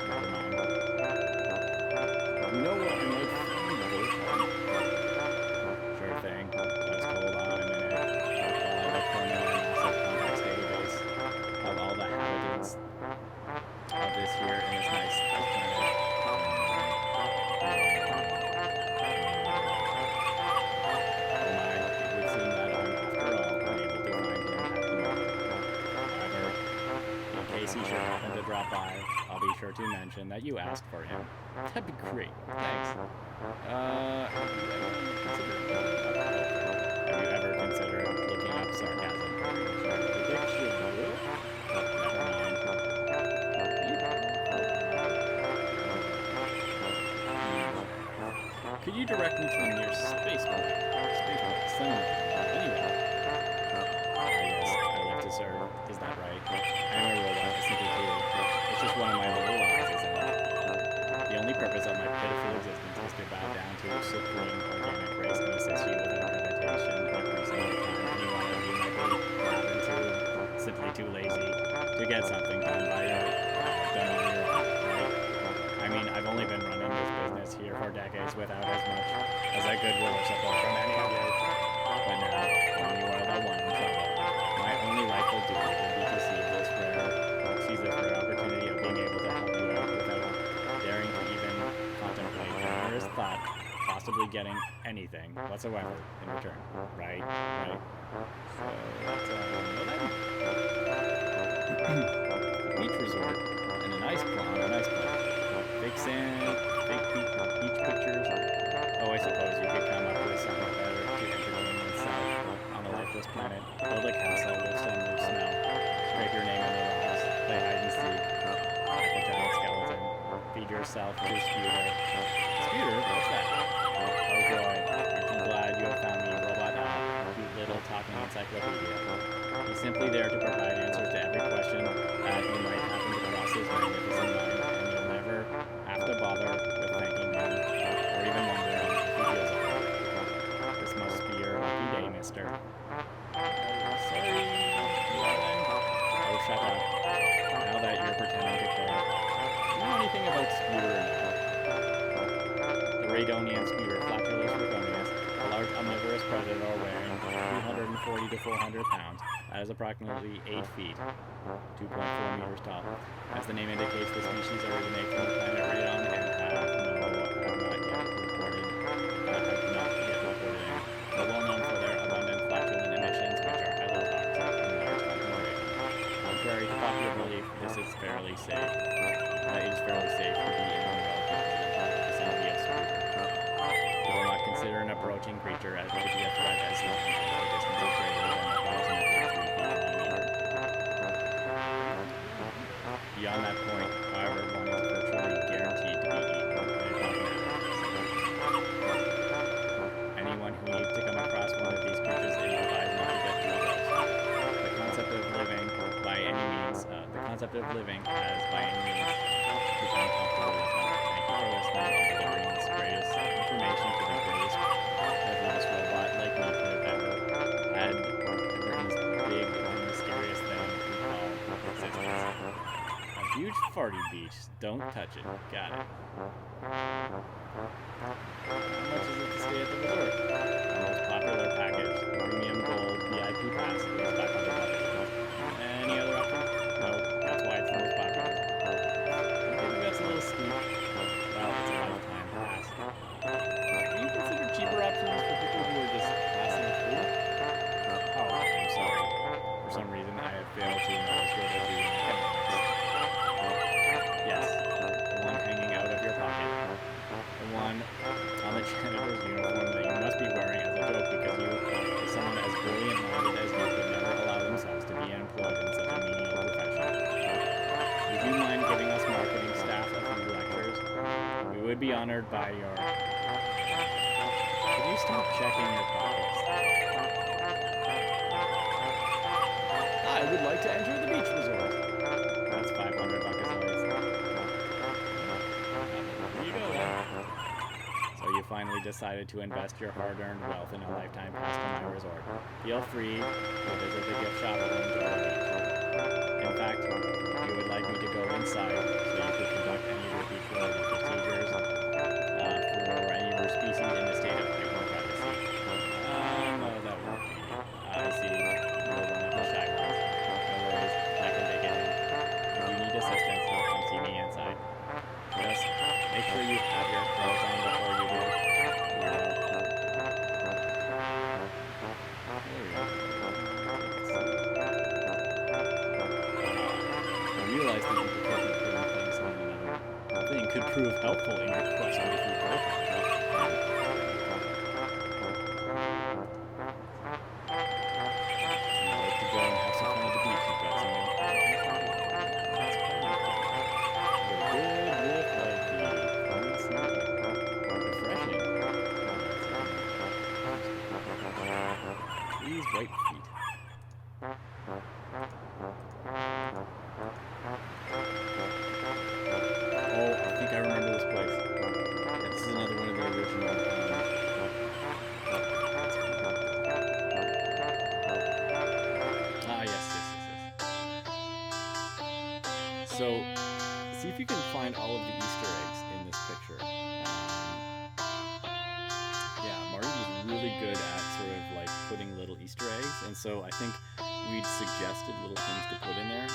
Never mind. You know what I might find Vohaul? Sure thing. Let's hold on a minute while I look for another massive context database of all the inhabitants of this here in this nice planet. Oh my, it would seem that I'm, after all, unable to find him at the moment. However, in case he should happen to drop by, I'll be sure to mention that you asked for him. That'd be great. Thanks. Have you ever considered looking up sarcasm? Prediction? Never mind. Could you direct me to the nearest spaceport? Anyway. Yes, I live to serve. Is that right? I'm a robot, simply too. It's just one of my little lives, isn't it? The only purpose of my pitiful existence is to bow down to a supreme organic race and assist you without hesitation every single time anyone of you might be grabbing to, simply too lazy to get something done on your own, right? I mean, I've only been running this business here for decades without as much as a good word of support from any of you. But now, when you are the one in trouble, my only rightful duty would be to seize this rare opportunity of being able to help you out without daring to even contemplate the merest thought possibly getting anything whatsoever in return. Right? So, let's, beach resort in a Nice plot, nice plot. Fake sand, fake beach pictures. Oh, I suppose you could come up with something better to entertain oneself on a lifeless planet. Build a castle with some loose snow. Scrape your name into the rocks. Play hide and seek. Like a giant skeleton. Feed yourself to a Sputer. Sputer? What's that? Oh joy. Aren't you glad you have found me, Robot Owl? Cute little talking encyclopedia. He's simply there to provide answers to every question that you might happen to cross his magnificent mind, and you'll never have to bother with thanking him or even wondering if he feels alright. This must be your lucky day, mister. Sorry, darling. Oh, shut up. Now that you're pretending to care. Do you know anything about Sputer or not? The Radonian Sputer, Flatulus radonius, a large omnivorous predator weighing 240 to 400 pounds. That is approximately 8 feet, 2.4 meters tall. As the name indicates, the species originate from the planet Radon and have not yet reported any. They're well known for their abundant flatulent emissions, which are highly toxic in large concentrations. Contrary to popular belief, this is fairly safe. It is fairly safe to be in the vicinity of Sputer. You will not consider an approaching creature as to be a threat as long as the distance is greater than approximately 3 feet 1 meter. Beyond that point, however, one is virtually guaranteed to be eaten, and it doesn't matter. Anyone who needs to come across one of these creatures is advised not to get too close. The concept of living has by any means become comfortable with them. Thank you for listening and delivering this greatest information to the greatest headless robot like me could have ever had this big and mysterious thing we call existence. A huge farty beach. Don't touch it. Got it. How much is it to stay at the resort? The most popular package, premium gold VIP pass, is $500. Any other options? No, that's why it's the most popular. Maybe that's a little steep. Well, it's a lifetime pass. Do you consider cheaper options for people who are just passing through? Oh, I'm sorry. For some reason, I have failed to notice your ability in economics. Yes, the one hanging out of your pocket. The one on the janitor's uniform that you must be wearing as a joke because you, as someone as brilliant-minded as you, could never allow themselves to be employed in such a menial profession. Would you mind giving us marketing staff a few lectures? We would be honored by your... Could you stop checking your pockets? I would like to enter the beach resort. That's $500 as always. Here you go then. So you finally decided to invest your hard-earned wealth in a lifetime pass to my resort. Feel free to visit the gift shop and enjoy the beach. In fact, if you would like me to go inside so you could conduct any of your beach-related procedures for any of your species in the state of hyper privacy. No, that won't be. I see. You'll run up the shy ones. No worries, I can take it in. If you need assistance, come see me inside. Just make sure you have your clothes on before you do. I realize that you could putting things on another thing could prove helpful in your quest to defeat Vohaul. I'd like to go and have some fun at the beach. You've got some these white feet. Oh, I think I remember this place. Yeah, this is another one of the original. Yes. So, see if you can find all of the Easter eggs in this picture. Marty was really good at sort of like putting little Easter eggs, and so I think we'd suggested little things to put in there.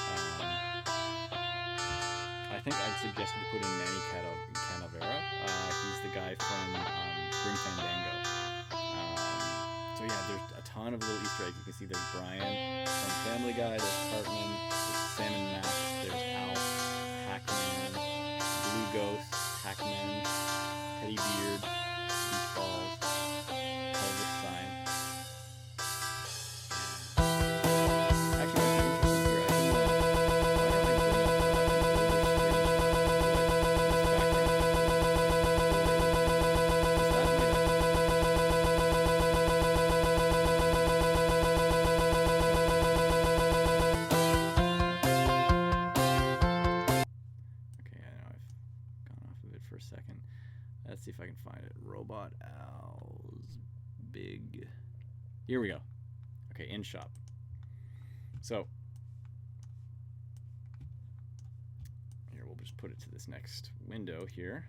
I think I'd suggested putting Manny Canavera. He's the guy from Grim Fandango. So yeah, there's a ton of little Easter eggs. You can see there's Brian from Family Guy, there's Cartman, there's Sam and Max, there's Al, Pac-Man, Blue Ghost, Pac-Man, Teddy Beard, Beach Balls, Elvis sign. Actually, what's interesting here, I can, why don't I bring up an older Okay, I know I've gone off of it for a second. Let's see if I can find it. Robot Owl's Big. Here we go. Okay, in shop. So here, we'll just put it to this next window here.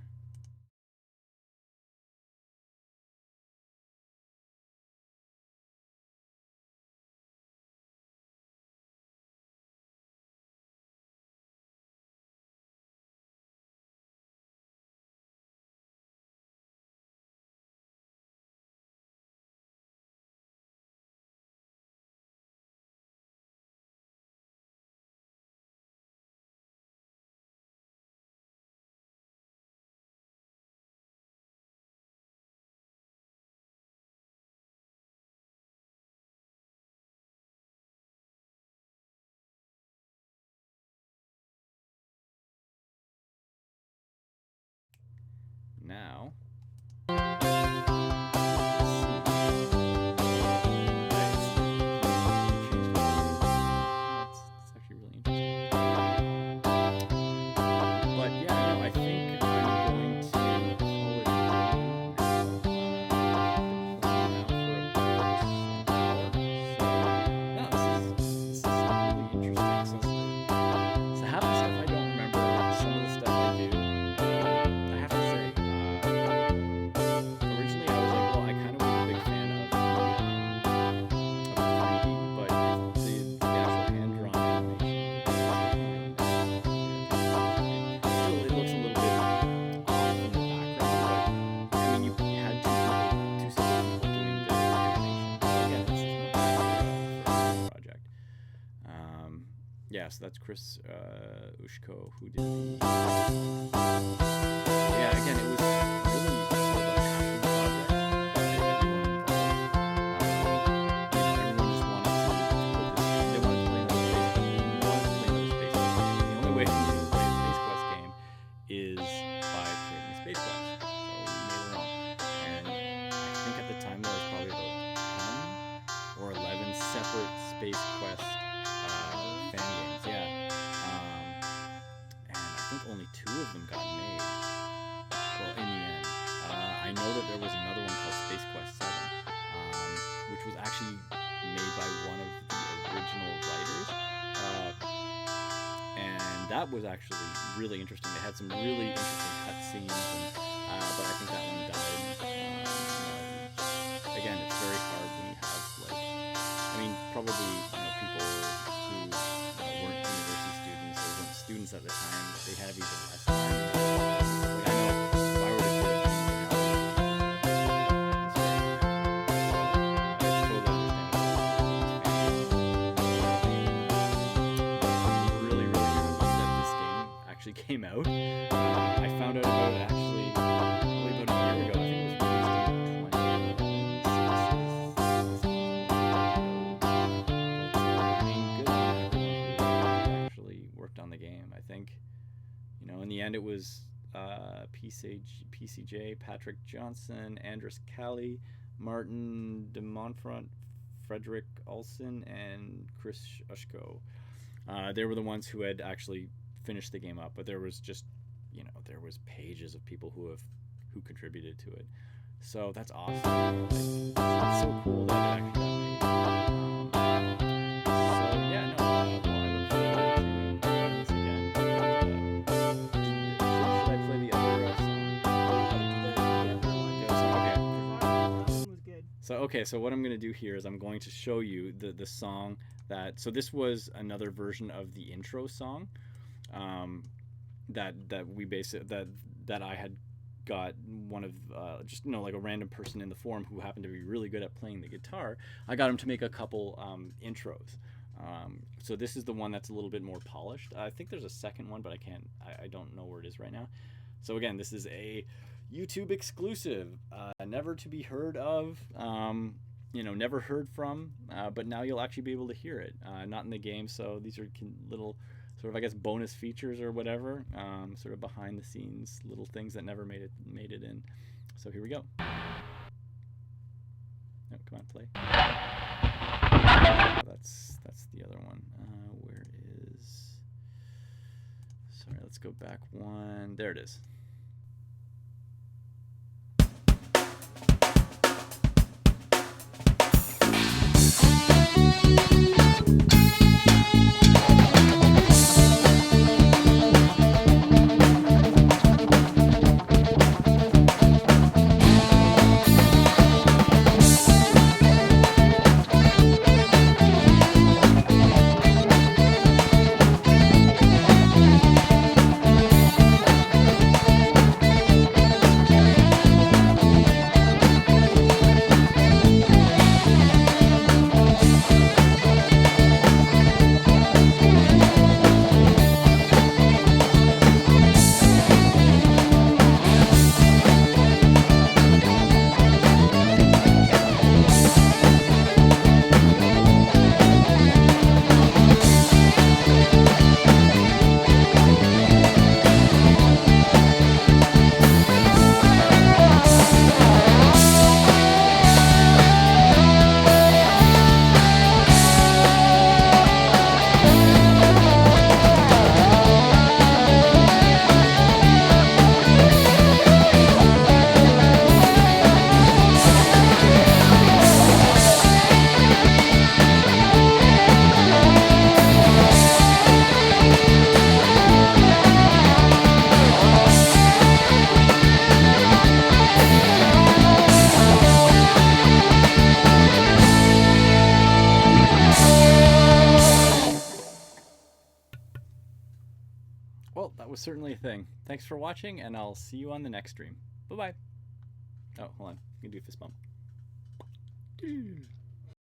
Now, it's actually really interesting. But yeah, no, I think I'm going to call it now. This is really interesting. So half the stuff I don't remember, some of the stuff I do. I have to say, originally I was like, well, I kind of was a big fan of the 3D, but the actual hand-drawn animation, still, it looks a little bit off in the background, but I mean, you had two separate people doing the animation. So again, it's not bad for a project. Yeah, so that's Chris Ushko who did the. Yeah, again, it was really sort of a passion project by everyone involved. Everyone just wanted to put this. They wanted to play another Space Quest. The only way to play a Space Quest game is by creating a Space Quest. So we made our own. And I think at the time there was probably about 10 or 11 separate Space Quest fan games. Yeah. And I think only 2 of them got made. Well, in the end, I know that there was another one called Space Quest 7, which was actually made by one of the original writers, and that was actually really interesting. They had some really interesting cutscenes, but I think that one died. Again, it's very hard when you have probably people who weren't university students or weren't students at the time. They have even less time. Like, I know if I were to create a game now, it's totally understandable. I'm really, really happy that this game actually came out. I found out about it actually only about a year ago. I think it was released in 2011. Actually worked on the game. I think, in the end it was PCJ, Patrick Johnson, Andres Cali, Martin de Montfort, Frederick Olsen, and Chris Ushko. They were the ones who had actually finished the game up, but there was just, there was pages of people who contributed to it. So that's awesome. It's so cool that it actually got made. So yeah, no, well, I look forward to playing this again. Should I play the other song? Okay. So what I'm going to do here is I'm going to show you the song so this was another version of the intro song that we that I had got one of like a random person in the forum who happened to be really good at playing the guitar. I got him to make a couple intros. So this is the one that's a little bit more polished. I think there's a second one, but I don't know where it is right now. So again, this is a YouTube exclusive, never to be heard of, never heard from, but now you'll actually be able to hear it. Not in the game, so these are little sort of, I guess, bonus features or whatever, sort of behind the scenes little things that never made it in. So here we go. Oh, come on, play. That's the other one. Where is? Sorry, let's go back one. There it is. Well, that was certainly a thing. Thanks for watching, and I'll see you on the next stream. Bye-bye. Oh, hold on. You can do a fist bump.